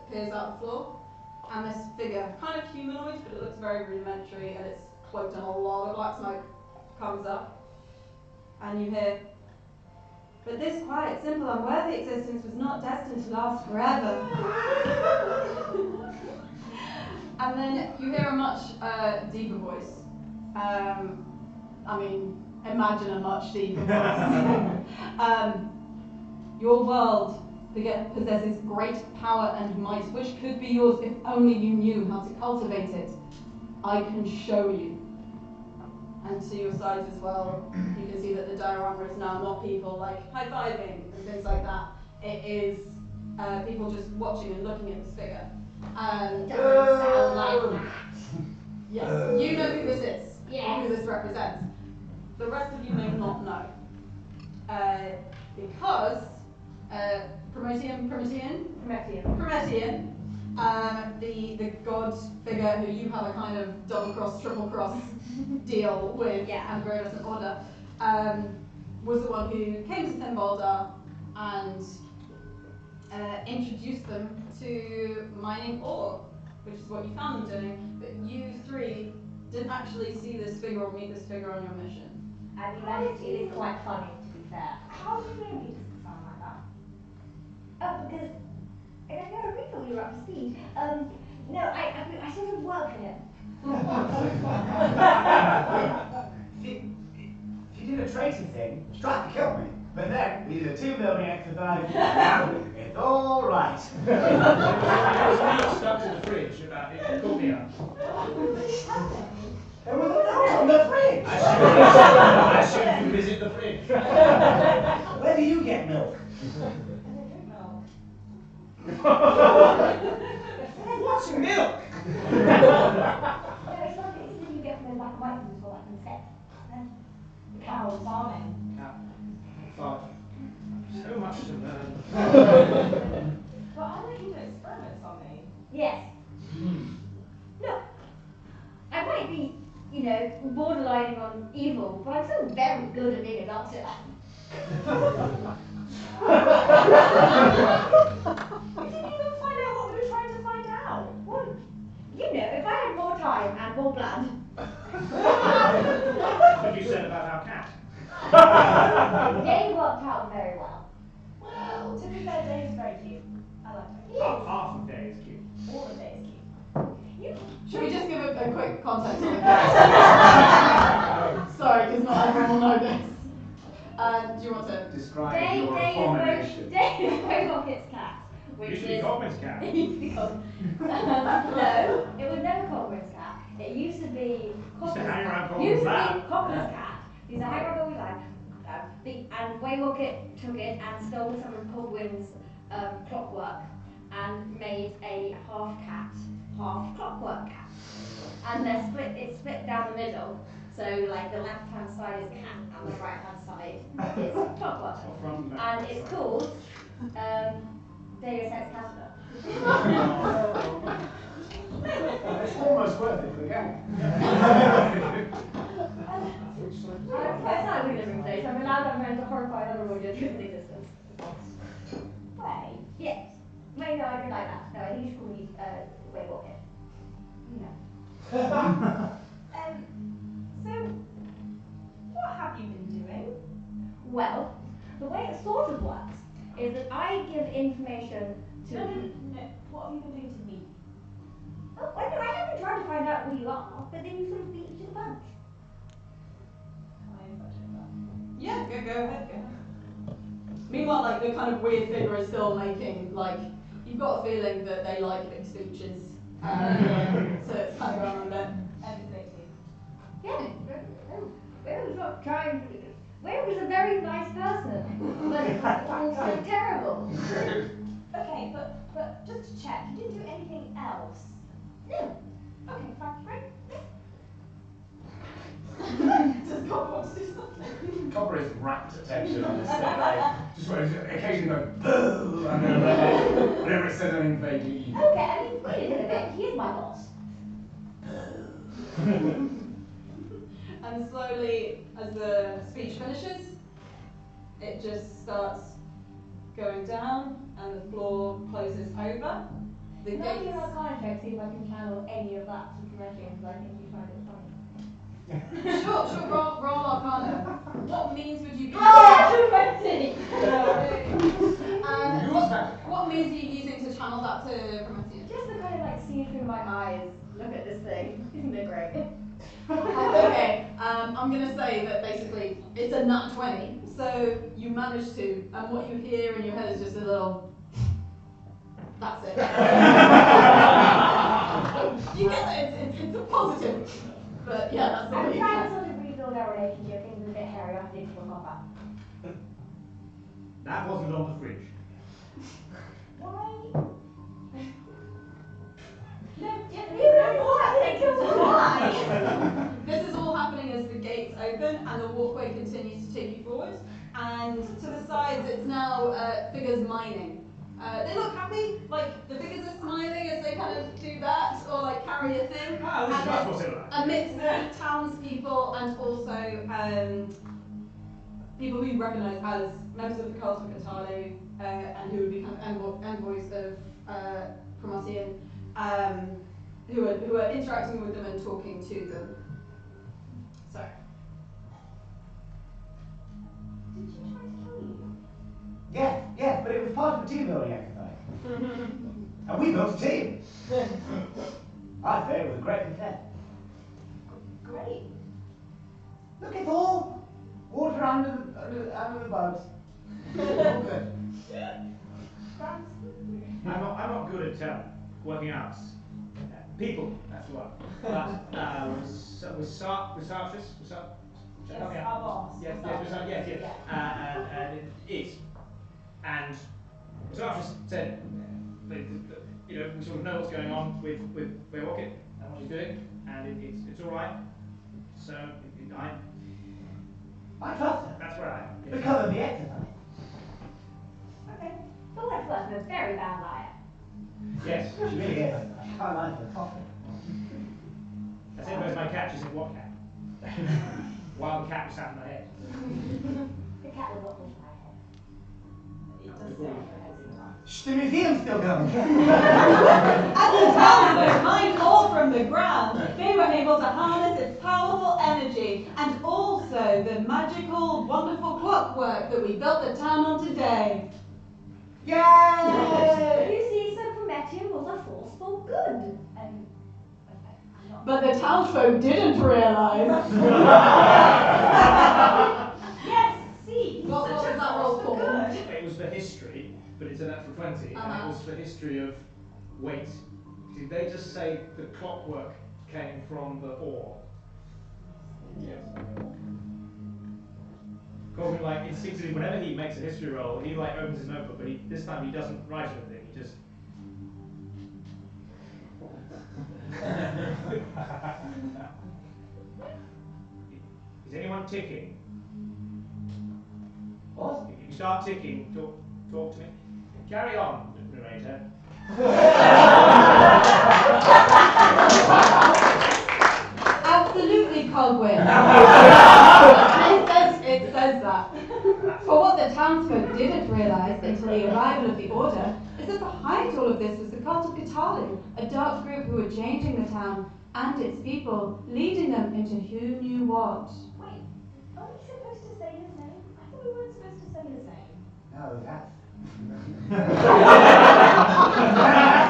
appears out the floor, and this figure, kind of humanoid, but it looks very rudimentary, and it's cloaked in a lot of black smoke, comes up, and you hear, "But this quiet, simple, unworthy existence was not destined to last forever." And then you hear a much deeper voice. I mean, imagine a much deeper voice. Your world possesses great power and might, which could be yours if only you knew how to cultivate it. I can show you. And to your sides as well, you can see that the diorama is now not people like high-fiving and things like that. It is people just watching and looking at this figure. It doesn't sound like that. Yes, you know who this is, Yes. who this represents. The rest of you may not know. Because Promethean, the god figure who you have a kind of double-cross, triple-cross deal with, and Viridescent Order, was the one who came to Thimbalda and introduced them to mining ore, which is what you found them doing. But you three didn't actually see this figure or meet this figure on your mission. I mean, it is quite funny, to be fair. How do you know he doesn't sound like that? Oh, because I don't know, we thought we were up to speed. No, I sort of work for him. If you did a Tracy thing, she tried to kill me. But then we did a team-building exercise, and now it's all right. It was stuck to the fridge about it. Caught me up. There was a note on the fridge. I should visit the fridge. Where do you get milk? What's milk? No, it's not that you get from the black and white things for like insects. Cow farming. Five. So much to learn. But I like you to experiments on me. Yes. Look, I might be, borderlining on evil, but I'm still very good at being a doctor. We didn't even find out what we were trying to find out. Well, if I had more time and more blood. What you said about our cat? They worked out very well. Well, to be fair, Dave's very cute. I like him. Yes. Half of day is cute. All of it is cute. Should we just give a quick context on the cat? Sorry, because not everyone will know this. Do you want to? Describe your abomination. Dave is Rocket's cat, which Used to be is... Cogman's cat. It used to be no, it was never Cogman's cat. It used to be Used to hang around Cogman's Cogman's lab. cat. He used to hang around Cogman's lab. And Wayne Rocket took it and stole some of Cogman's clockwork and made a half cat, half clockwork cat. And it's split down the middle. So like the left hand side is cat and the right hand side is clockwork. And it's called Viridescent Order. It's almost worth it for the gang. It's not a living place. I'm allowed that man to horrify other audience in the distance. Way. Yes. Wait, no, I don't like that. No, I think you should call me Way Rocket. No. So, what have you been doing? Well, the way it sort of works is that I give information to... No. What have you been doing to me? Oh, well, no, I have been trying to find out who you are, but then you sort of beat me to the punch. Can I touch it? Yeah, go ahead. Meanwhile, like the kind of weird figure is still making you've got a feeling that they like big speeches, so it's kind of going on a bit. Yeah. Will was not trying to... Will was a very nice person, but it was also terrible. Okay, but just to check, you didn't do anything else? No. Okay, fine, great. Does God want to do something? Copper is rapt attention on this thing. Just occasionally going, boo, and then whenever it says anything vaguely evil. Okay, I mean, wait a little bit. He is my boss. And slowly, as the speech finishes, it just starts going down, and the floor closes over. The Can I do gates. an arcana check, see if I can channel any of that information, because I think you find it funny. Sure, roll Arcana. What means would you be Ah, 20! And what means are you using to channel that to Promethean? Just to kind of like see through my eyes Look at this thing. Isn't it great? Okay, I'm going to say that basically it's a nat 20, so you manage to, and what you hear in your head is just a little, that's it. You get that, it's a positive, but yeah, that's all I'm you trying to get. sort of rebuild our relationship. Things are a bit hairy. I have to dig for a copper. That wasn't on the fridge. Why? No, you know what? Why? This is all happening as the gates open and the walkway continues to take you forward. And to the sides, it's now figures mining. They look happy, like the figures are smiling as they kind of do that, or like carry a thing. Ah, this is much more civilized. A mix of townspeople and also people who you recognise as members of the cult of Catalu, and who would be kind of envoys of Promotion, who are interacting with them and talking to them. So. Did she try to kill you? Yes, but it was part of a team building exercise. And we built a team. I say it was a great success. Great. Look, it's all water under the bugs. All good. I'm not good at working out. People, that's the one. But was Sartress? Yes, our boss. Yes. Yeah. And it is. And Sartress said, we sort of know what's going on with Rocket and what she's doing, and it's all right. So I trust her. that's where I am. Yes. Because of the exercise. Okay. For what it's worth, I'm a very bad liar. Yes. She really is. I can't lie for coffee. I said, where's my cat? She said, what cat? While the cat was sat in my head. The cat would not push my head. It does sound like your head's in the back. Shh, the museum's still going. As the townsfolk mined ore from the ground, they were able to harness its powerful energy and also the magical, wonderful clockwork that we built the town on today. Yay! You see, so Prometium was a force for good. I'm not. But the townsfolk didn't realise. Yes, see, What was that roll for? good. It was for history, but it's a natural 20, and it was for history of weight. Did they just say the clockwork came from the ore? Yes. Corbin, like, instinctively, whenever he makes a history roll, he like opens his notebook, but this time he doesn't write anything. He just. Is anyone ticking? What? If you start ticking, talk to me. Carry on, narrator. Absolutely, Colwyn. It says that. For what the townsfolk didn't realise until the arrival of the Order is that behind all of this was the cult of Catalu, a dark group who were changing the town and its people, leading them into who knew what. Wait, are we supposed to say his name? I thought we weren't supposed to say his name. No, that's... That's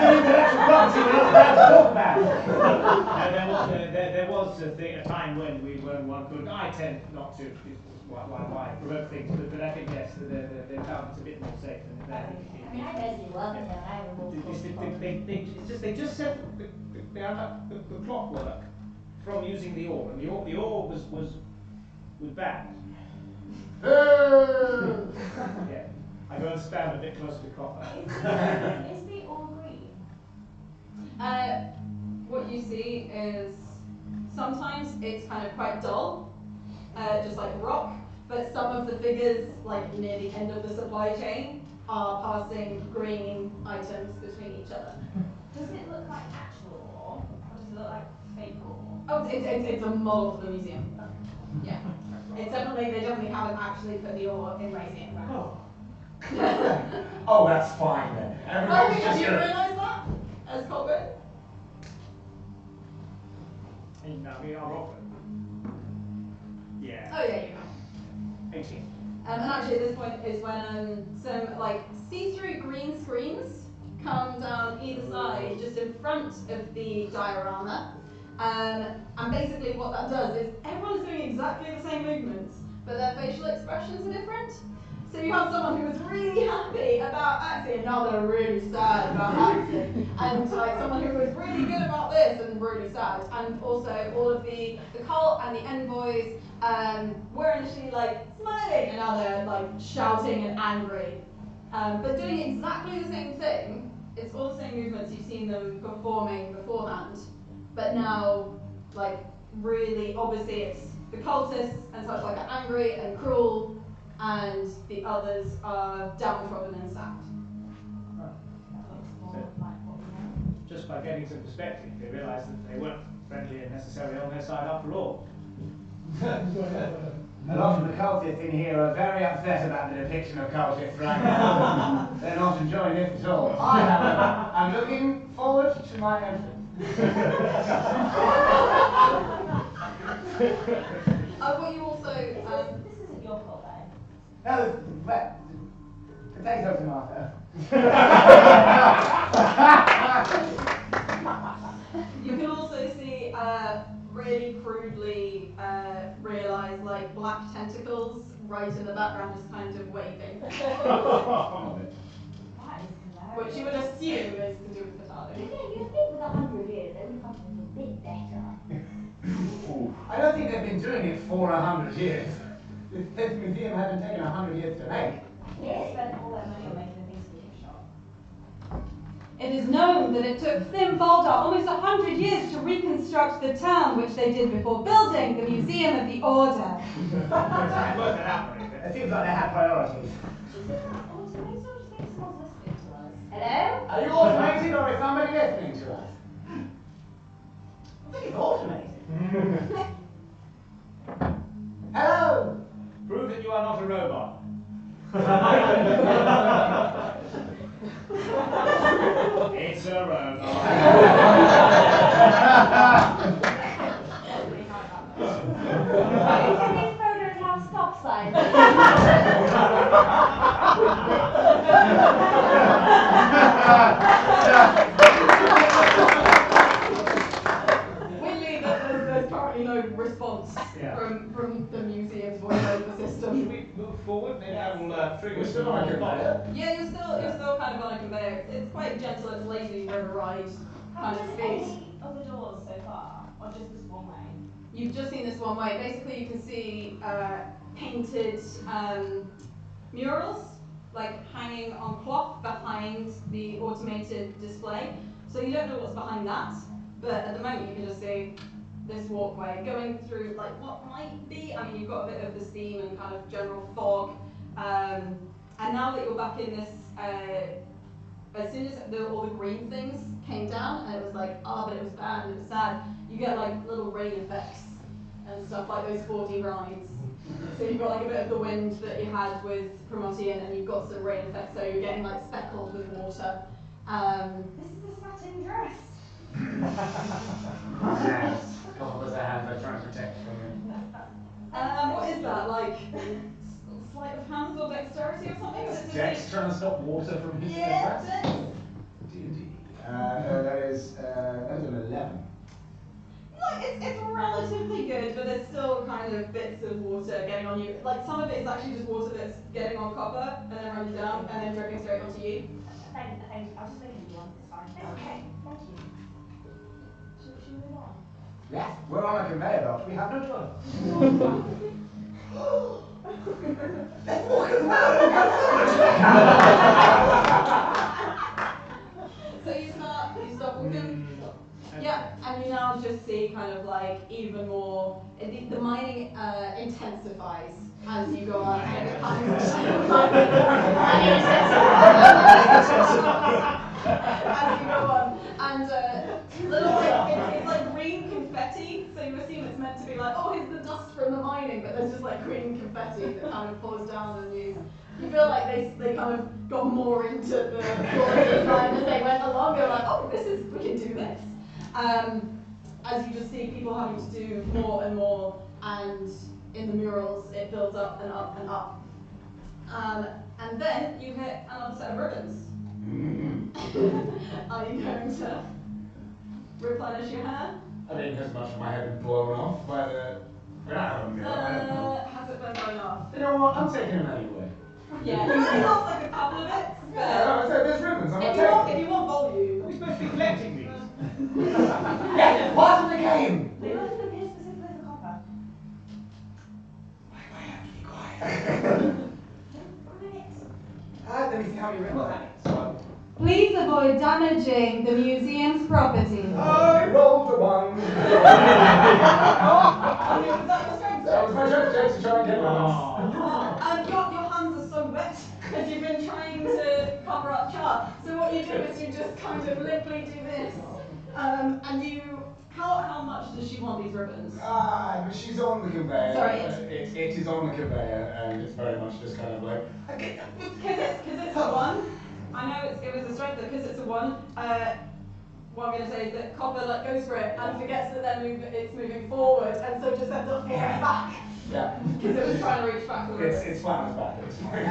an intellectual property we're not allowed to talk about. There was a time when one could. I tend not to. Why provoke things, but I think yes, the town is a bit more safe than that. I mean, I basically work here and I have a more They just said they unlocked the clockwork from using the ore, and the ore was bad. Yeah, I go and stand a bit closer to copper. Is the all green? What you see is sometimes it's kind of quite dull, just like rock, but some of the figures, like near the end of the supply chain, are passing green items between each other. Does it look like actual ore, or does it look like fake ore? Oh, it's a model for the museum. Yeah, they definitely haven't actually put the ore in Racing. Oh, that's fine then. Oh, Everybody's did just you gonna... realise that as Colbert? And I mean, I'll roll for it. Yeah. Oh yeah, you know. 18. And actually, at this point is when some like see-through green screens come down either side, just in front of the diorama. And basically what that does is everyone is doing exactly the same movements, but their facial expressions are different. So you have someone who is really happy about acting, and now they're really sad about acting. And like someone who was really good about this and really sad. And also all of the cult and the envoys were initially like smiling, and now they're like shouting and angry. But doing exactly the same thing. It's all the same movements you've seen them performing beforehand. But now, like, really, obviously it's the cultists and such like are angry and cruel, and the others are downtrodden and sad. Just by getting some perspective, they realised that they weren't friendly and necessarily on their side after all. A lot of the cultists in here are very upset about the depiction of cultists right now. They're not enjoying it at all. I, however, am looking forward to my entrance. What you also... This isn't your fault, though. No, well, potato tomato. You can also see really crudely realise like black tentacles right in the background just kind of waving. That is hilarious. Which you would assume is to do with the Yeah, you'd think with 100 years they would come a bit better. I don't think they've been doing it for 100 years. This museum hasn't taken 100 years to make. They spent all their money on making a things gift shop. It is known that it took Thimbalda almost 100 years to reconstruct the town, which they did before building the Museum of the Order. It seems like they have priorities. Hello? Are you automated or is somebody listening to us? I think it's automated. Hello? Prove that you are not a robot. It's a robot. These photos have stop signs. Weirdly, there's currently no response from the museum's voiceover system. Should we move forward? Maybe I will trigger We're still on a conveyor. Yeah, you're still kind of on a conveyor. It's quite gentle. It's lazy river ride kind of Have speed. any of the doors so far, or just this one way? You've just seen this one way. Basically, you can see painted murals, like hanging on cloth behind the automated display. So you don't know what's behind that, but at the moment you can just see this walkway going through like what might be. I mean, you've got a bit of the steam and kind of general fog. And now that you're back in this, as soon as all the green things came down, and it was like, but it was bad and it was sad, you get like little rain effects and stuff like those 4D rides. So you've got like a bit of the wind that you had with Promotion, and you've got some rain effects, so you're getting like speckled with water. This is a satin dress. Yes. God, was their hands? They're trying to protect from you. What is that, like sleight of hand or dexterity or something? Or is it just Dex trying to stop water from hitting the Yeah, press? Dex. D&D. That is an 11. Like, it's relatively good, but there's still kind of bits of water getting on you. Like, some of it is actually just water that's getting on copper and then running down and then dripping straight onto you. Thank you. I'll just make a new one. It's fine. It's okay. Thank you. Should we move on? Yes, we're on a conveyor belt. We have no choice. Let's walk around. So you start walking. Yeah, and you now just see kind of like even more, the mining intensifies as you go on. And it kind of, as you go on. And little it's like green confetti, so you assume it's meant to be like, here's the dust from the mining, but there's just like green confetti that kind of pours down on you. You feel like they kind of got more into the design as they went along. They're like, we can do this. As you just see people having to do more and more, and in the murals it builds up and up and up. And then you hit another set of ribbons. Are you going to replenish your hair? I mean, has much of my head been blown off by the... I mean, I have a mirror, I don't know. Has it been blown off? You know what? I'm taking them anyway. Yeah, you only lost like a couple of bits, but Yeah, there's ribbons, I'm not if taking you want volume. Are we supposed to be collecting these? Yes, it's part of the game! They wanted them here specifically for copper. Why do I have to be quiet? Let me see how many ribbons I need. So, Please avoid damaging the museum's property. I rolled a 1. Was that your strength? That was my joke to try and get ribbons. And your hands are so wet because you've been trying to cover up char. So what you do is you just kind of limply do this, and you. How much does she want these ribbons? But she's on the conveyor. Sorry, It is on the conveyor, and it's very much just kind of like. Because it's a 1. I know it was a strength, but because it's a 1. What I'm going to say is that Copper goes for it and forgets that it's moving forward, and so just ends up falling back. Yeah. Because it was trying to reach back for the ribbons. It's flat on its back at this point.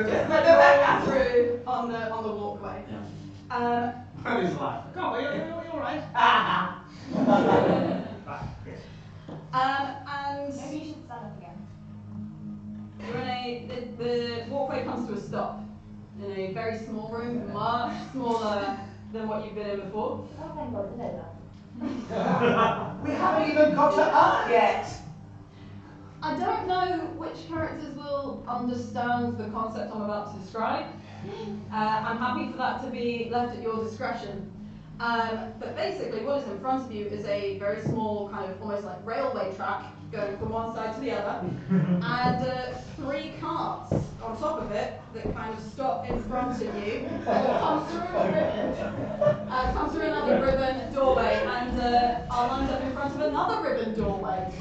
Just let the back through on the walkway. And he's like, Come on, you're all right. And Maybe you should stand up again. you're in the walkway comes to a stop in a very small room, much smaller than what you've been in before. Oh, thank God, it's over. We haven't even got to art yet. I don't know which characters will understand the concept I'm about to describe. I'm happy for that to be left at your discretion. But basically what is in front of you is a very small kind of almost like railway track going from one side to the other, and 3 carts on top of it that kind of stop in front of you, come through a ribbon, come through another ribbon doorway, and are lined up in front of another ribbon doorway.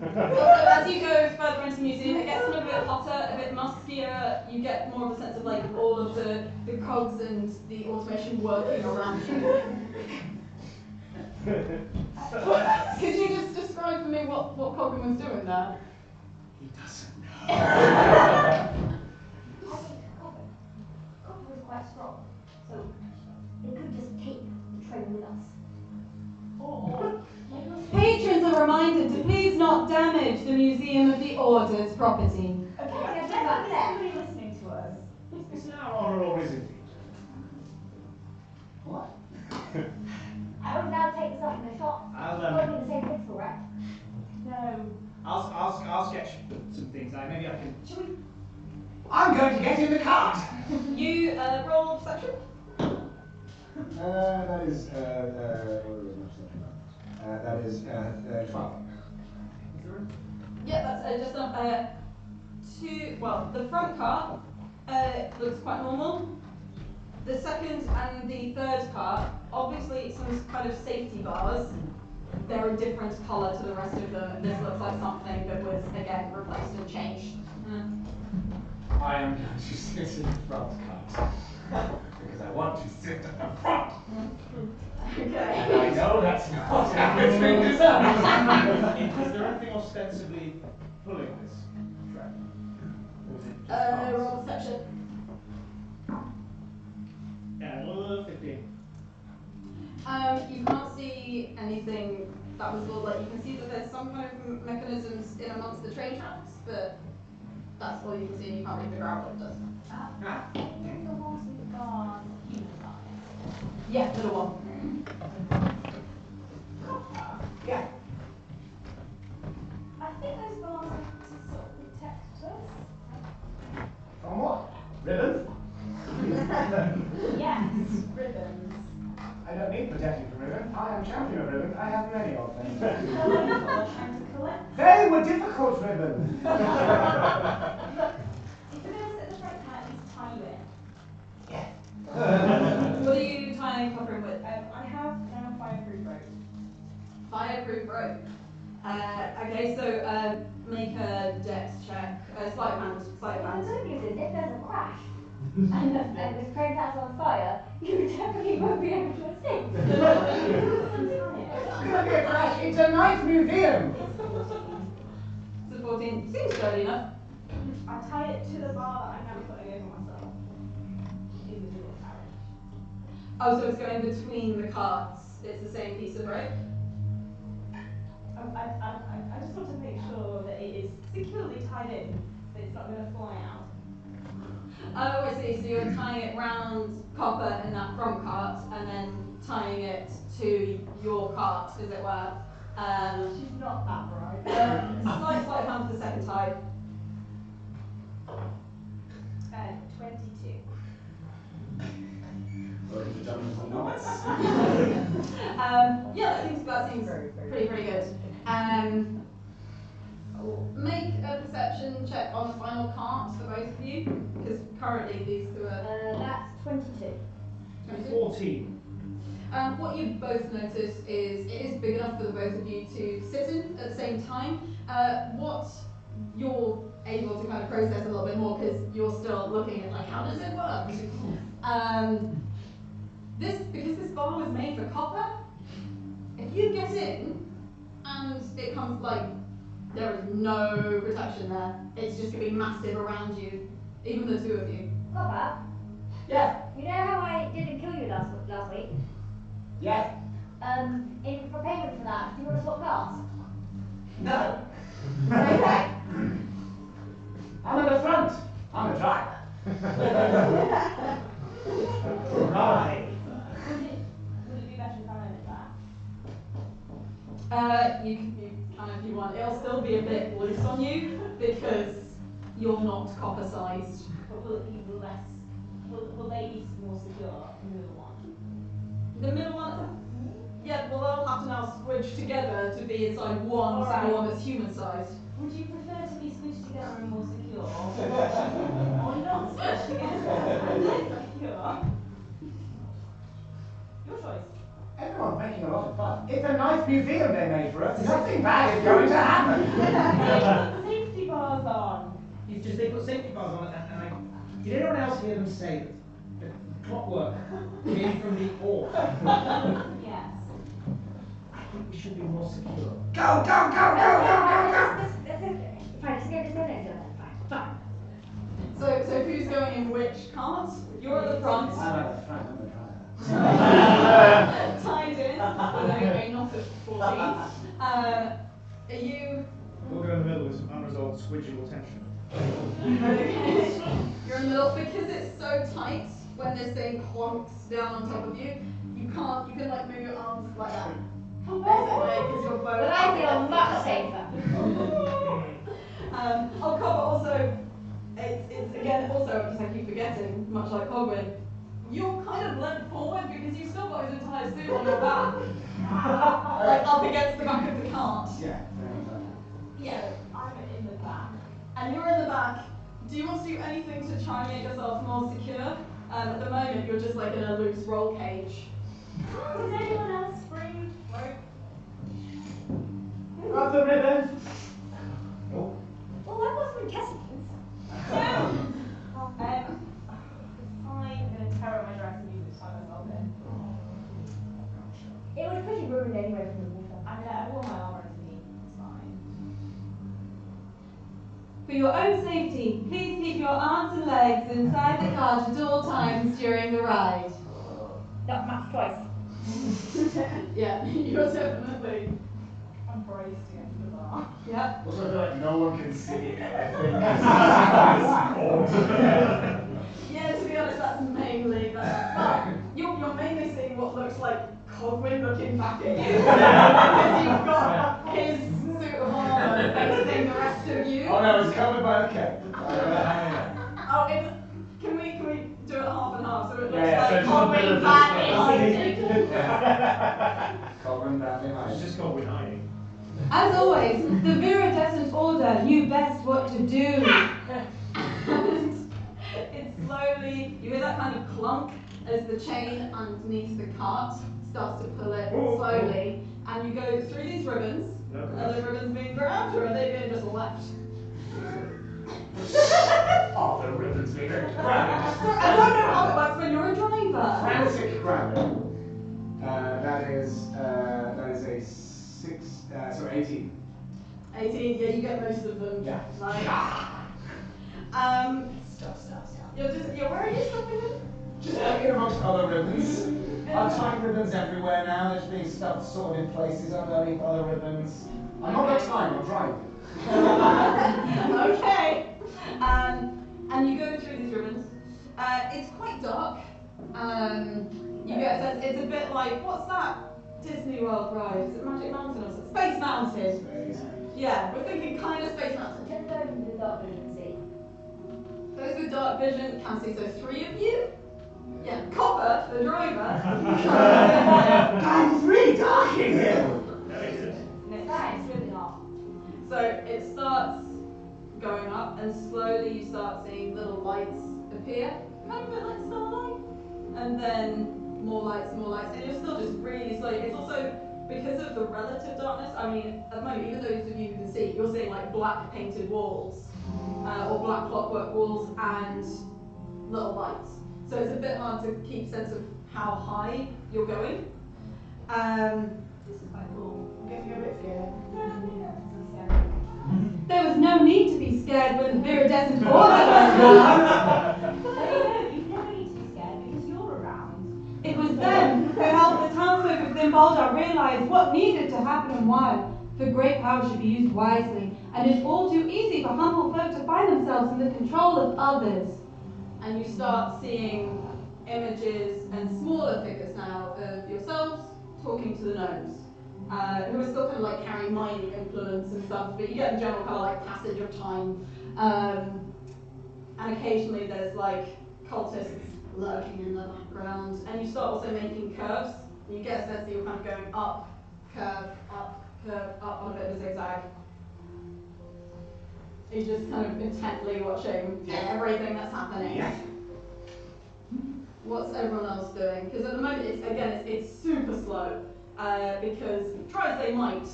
So as you go further into the museum, it gets a little bit hotter, a bit muskier. You get more of a sense of all of the cogs and the automation working around you. Could you just describe for me what Coggan was doing there? he doesn't know. I think copper is quite strong, so it could just take the train with us. Or Patrons are reminded to please not damage the Museum of the Order's property. Okay, Yeah, let's back get there. somebody listening to us. It's now honour or is it? What? I would now take this up in a shot. I'll, It's got to be the same principle, right? No. I'll sketch some things out. Maybe I can. Should we? I'm going to get in the cart. You roll perception. That is, that is 12. Yeah, that's just 2. Well, the front car looks quite normal. The second and the third car, obviously some kind of safety bars. They're a different colour to the rest of them. This looks like something that was again replaced and changed. I am going to sit in the front cart. Because I want to sit at the front. And I Okay. know that's not how it's been designed. Is there anything ostensibly pulling this track? Or is it just Roll perception. Yeah, 15. You can't see anything that was all you can see that there's some kind of mechanisms in amongst the train tracks, but that's all you can see and you can't really figure out what it does. The ones with the bars, human bars. Yeah, little one. Yeah. I think those bars are to sort of protect us. From what? Ribbons? Yes, ribbons. I don't need protection from ribbons. I am champion of ribbons. I have many of them. How many people are trying to collect? They were difficult ribbons. If you're going to sit at the front, can I at least tie you in? Yes. What are you tying covering with? I have now fireproof rope. Fireproof rope. Okay, so make a dex check. Sleight of hand. Well, the good news is, if there's a crash and this train catches on fire, you definitely won't be able to escape. It's going to be a crash. It's a nice museum. So 14 seems sturdy enough. I tie it to the bar that I'm now putting over myself. individual carriage. Oh, so it's going between the carts. It's the same piece of rope? I just want to make sure that it is securely tied in, that it's not going to fly out. Oh, I see. So you're tying it round Copper in that front cart and then tying it to your cart, as it were. She's not that bright. Slight hand for the second tie. 22. Welcome to Dungeons and Knots. Yeah, that seems pretty good. Make a perception check on the final cart for both of you, because currently these two are. That's 22. 14. What you both notice is it is big enough for the both of you to sit in at the same time. What you're able to kind of process a little bit more, because you're still looking at like, how does it work? Because this bar was made for copper, if you get in and it comes like there is no protection there, it's just gonna be massive around you, even the two of you. Copper, Yes. you know how I didn't kill you last week? Yes. For payment for that, do you want to swap cards? No. Okay. I'm in the front. I'm the driver. Right. Would it be better if I own it back? You can if you want. It'll still be a bit loose on you because you're not copper sized. But will it be less? Will they be more secure in the middle one? The middle one, yeah, well they'll have to now squidge together to be inside one All right. single one that's human sized. Would you prefer to be squished together and more secure? Or not squished together and less secure? Your choice. Everyone's making a lot of fuss. It's a nice museum they made for us. Nothing bad is going to happen. Safety bars on. It's just they put safety bars on it, and did anyone else hear them say that the clockwork came from the ore? Yes. I think we should be more secure. Go, go, go, go, go, go, go. Fine, just go next to then. Fine. So who's going in which cart? You're at the front. I'm at the front. I'm the driver. Tied in, although you're not at 14. Are you? We'll go in the middle with some unresolved squidging tension. Okay. You're in the middle because it's so tight. When this thing clonks down on top of you, you can like move your arms like that. Basically, because you're both. But I feel much safer. Copper also, it's again also because I keep forgetting, much like Cogwin, you're kind of leant forward because you've still got his entire suit on your back, like up against the back of the cart. Yeah. Yeah. I'm in the back. And you're in the back. Do you want to do anything to try and make yourself more secure? At the moment, you're just like in a loose roll cage. Does anyone else bring rope? Got the ribbon. Well, I've got some intestines. Fine, I'm going to tear up my dress and use it to tie myself in. It was pretty ruined anyway from the water. I mean, I wore my armor underneath, it's fine. For your own safety, please keep your arms and legs inside the cart at all times during the ride. Not much choice. Yeah, you're definitely. I'm braced against the bar. Yep. Also, I feel like no one can see anything. Yeah, to be honest, that's mainly that. But you're mainly seeing what looks like Cogwin looking back at you. Because you've got his suit of armor facing the rest of you. Oh no, it's covered by the cape. Oh, can we do it half and half so it looks Yeah, so like it's Cogwin just badly a hiding? Cogwin badly It's hiding. just called hiding. As always, the Viridescent Order knew best what to do. It's slowly, you hear that kind of clunk as the chain underneath the cart starts to pull it slowly, and you go through these ribbons. Are the ribbons being grabbed or are they being just left? Oh, the ribbons being grabbed. I don't know how it works when you're a driver. Frantic grabbing. That is a 18. 18, yeah, you get most of them. Yeah. Like, Stop. you're where are you stopping them? Just looking amongst other ribbons. I've tied ribbons everywhere now. They're just being stuffed sort of in places underneath other ribbons. I'm not got time, I'm driving. Okay. And you go through these ribbons. It's quite dark. You get a sense, it's a bit like, what's that Disney World ride? Is it Magic Mountain or something? Space Mountain. Space. Yeah, we're thinking kind of Space Mountain. Can those with the dark vision see? Those with dark vision can see, so 3 of you. Yeah, Copper, the driver. Guys, it's really dark in here. It's really dark. So it starts going up, and slowly you start seeing little lights appear, kind of a bit like starlight, and then more lights, and you're still just really slowly. It's also because of the relative darkness. I mean, at the moment, even those of you who can see, you're seeing like black painted walls, or black clockwork walls, and little lights. So it's a bit hard to keep sense of how high you're going. This is quite cool. I'm getting a bit scared. There was no need to be scared when the Viridescent Order turned up. You never need to be scared because you're around. It was them who helped the townsfolk of Thimbalda realize what needed to happen and why. For great power should be used wisely, and it's all too easy for humble folk to find themselves in the control of others. And you start seeing images and smaller figures now of yourselves talking to the gnomes, who are still kind of like carrying mining implements and stuff, but you get the general kind of like passage of time. And occasionally there's like cultists lurking in the background, and you start also making curves. And you get a sense that you're kind of going up, curve, up on a bit of a zigzag. You're just kind of intently watching everything that's happening. Yeah. What's everyone else doing? Because at the moment, it's super slow. Because try as they might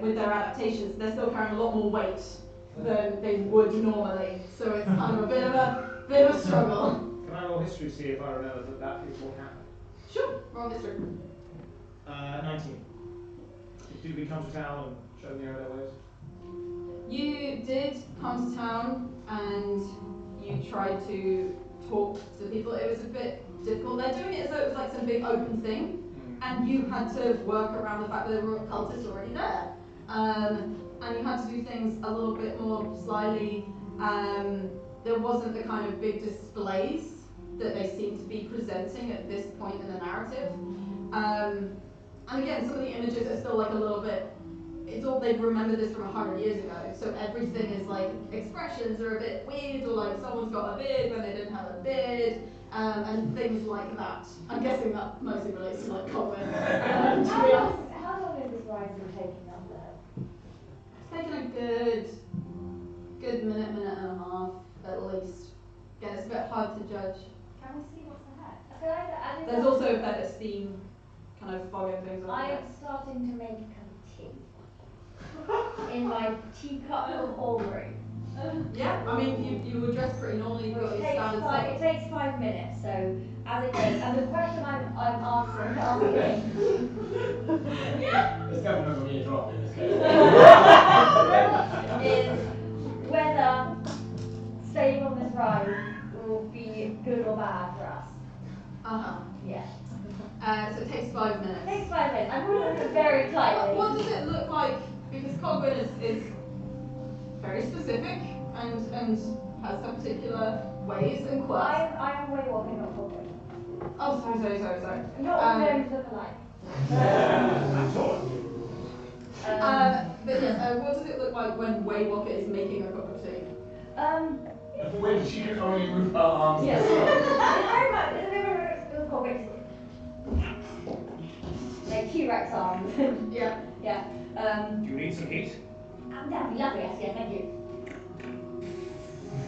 with their adaptations, they're still carrying a lot more weight than they would normally. So it's kind of a bit of a struggle. Can I roll history to see if I remember that is what happened? Sure, roll history. 19. Did we come to town and show them the area ways? You did come to town and you tried to talk to people. It was a bit difficult. They're doing it as though it was like some big open thing, and you had to work around the fact that there were cultists already there. And you had to do things a little bit more slyly. There wasn't the kind of big displays that they seem to be presenting at this point in the narrative. And again, some of the images are still like a little bit, it's all, they've remembered this from 100 years ago, so everything is like, expressions are a bit weird, or like someone's got a beard when they didn't have a beard, and things like that. I'm guessing that mostly relates to like Colin. To be honest. How long has this ride been taking up there? It's taken a good minute and a half, at least. Again, it's a bit hard to judge. Can we see what's ahead? There's also a bit of steam kind of fogging things up. I am starting to make a cup of tea in my teacup of Albury. Yeah, I mean, you were dressed pretty normally, you've got your standard stuff. It takes 5 minutes, so as it goes, and the question I'm asking It's definitely not going to be a drop in this case. is whether staying on this ride will be good or bad for us. Yeah. So it takes 5 minutes. It takes 5 minutes. I'm going to look at very tightly. What does it look like? Because Cogwin is very specific and has some particular ways and quirks. I am way walking on Cogwin. Oh, sorry. Not all gnomes look alike. But yes, what does it look like when Waywalker is making a cup of tea? When she can only move her arms. Yes. It's very much Cogwin. Like T-Rex arms. Yeah. Yeah. Do you need some heat? That'd be lovely, yes, thank you.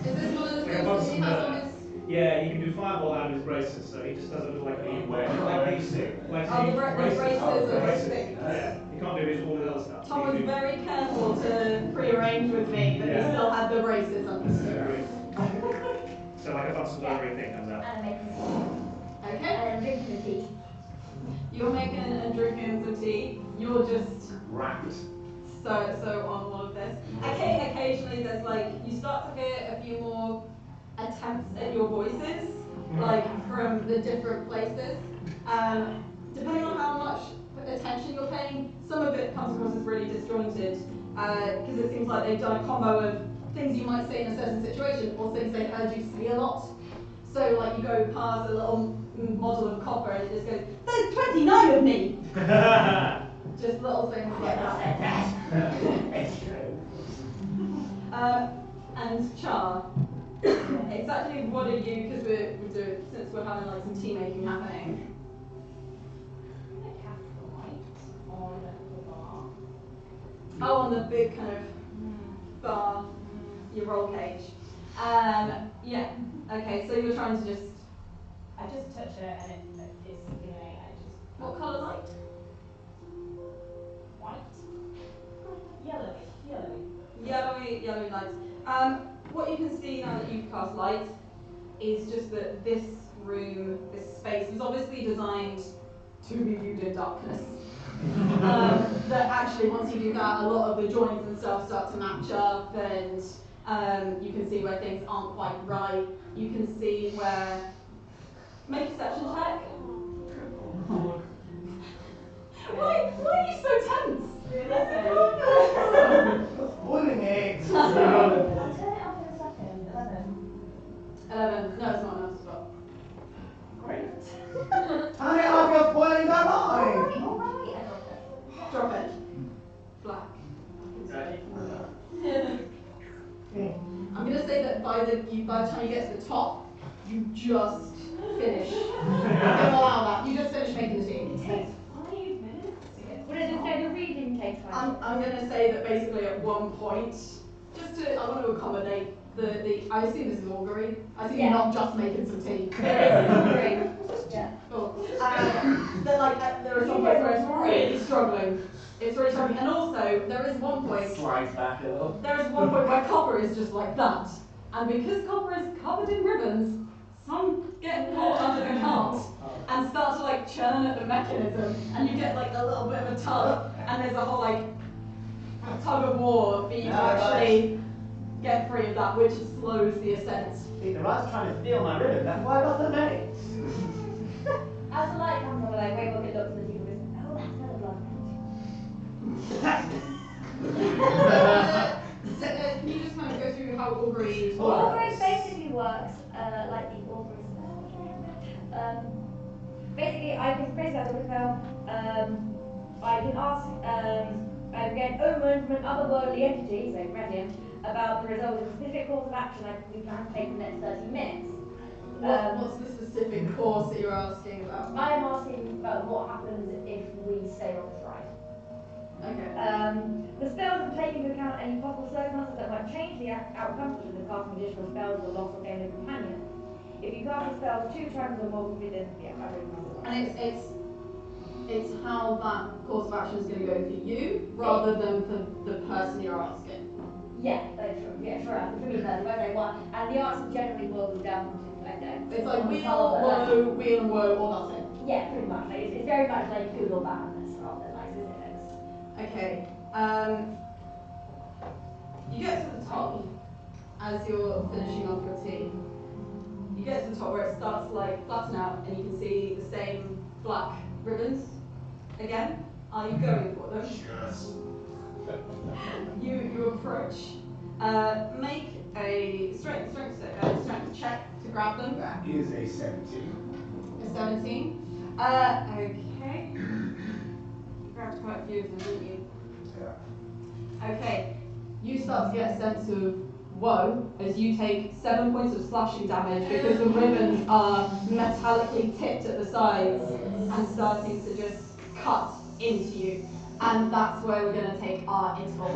Is this one of the Like a things that he has on his... Yeah, he can do fireball out of his braces, so he just doesn't look like Like basic. like Oh, the braces are braces. thick. Yeah, he can't do all the other stuff. Tom He was can do- very careful to pre-arrange with me that he Yeah. still had the braces on his Yeah, great. So like a Bunsen burner thing comes out. And I'm making tea. Okay. And I'm drinking the tea. You're making and drinking the tea. You're just Wrapped. so on all of this. Occasionally there's like, you start to hear a few more attempts at your voices, like from the different places. Depending on how much attention you're paying, some of it comes across as really disjointed, because it seems like they've done a combo of things you might say in a certain situation or things they heard you say a lot. So like you go past a little model of copper and it just goes, "There's 29 of me!" Just little things like that. It's true. And Char, exactly what are you, because we're doing, since we're having like some tea making happening. I'm going to cast the light on the bar. Oh, on the big kind of bar, your roll cage. Yeah, okay, so you're trying to just, I just touch it and it's illuminating and it just... what colour light? White? Yellowy. Yellowy light. What you can see now that you've cast light is just that this room, this space, was obviously designed to be viewed in darkness. That actually, once you do that, a lot of the joints and stuff start to match up, and you can see where things aren't quite right. You can see where. Make a perception check. Why are you so tense? Boiling eggs. I'll turn it off in a second. 11. No, it's not enough to stop. Great. Turn it off, you're spoiling the line. Alright. Drop it. Black. I'm going to say that by the time you get to the top, you just finish. I'm going to allow that. You just finish making the tea. It takes 5 minutes to get What does it say the reading takes time? I'm going to say that basically at one point, I want to accommodate I assume this is augury. I assume you're not just making some tea. Yeah. Cool. There are some points where it's really struggling. It's really struggling. And also, there is one point. Slides back a little. There is one point where copper is just like that. And because copper is covered in ribbons, some get caught under the cart and start to like churn at the mechanism. And you get like a little bit of a tug. And there's a whole like tug of war for you to actually get free of that, which slows the ascent. See, the rat's trying to steal my ribbon, that's why I got the name. As the light comes on, we're like, wait, look, it looks at the people and goes, oh, that's another blood. Can you just kind of go through how augury works? Augury basically works like the augury spell. Basically, I can praise that augury spell. I can ask, I get Omen from an otherworldly entity, so Radiant, about the result of a specific course of action we plan to take in the next 30 minutes. What's the specific course that you're asking about? I am asking about what happens if we stay on this ride. Okay. The spells will take into account any possible circumstances that might change the outcome, such as the casting additional spells or loss or gain of companion. If you cast the spells 2 times or more, then yeah, I really can't. And it's how that course of action is going to go for you, rather than for the person you're asking. Yeah, for us. For me personally, I say what, and the answer generally boils down to it's like wheel and woe, or nothing. Yeah, pretty much. Like, it's very much like good or badness rather than like specifics. Okay. You get to the top as you're finishing off your tea. You get to the top where it starts to like flatten out, and you can see the same black ribbons again. Are you going for them? Yes. You approach. Make a strength check to grab them. That is a 17. A 17. Okay. You grabbed quite a few of them, didn't you? Yeah. Okay. You start to get a sense of woe as you take 7 points of slashing damage because the ribbons are metallically tipped at the sides and starting to just cut into you. And that's where we're going to take our interval.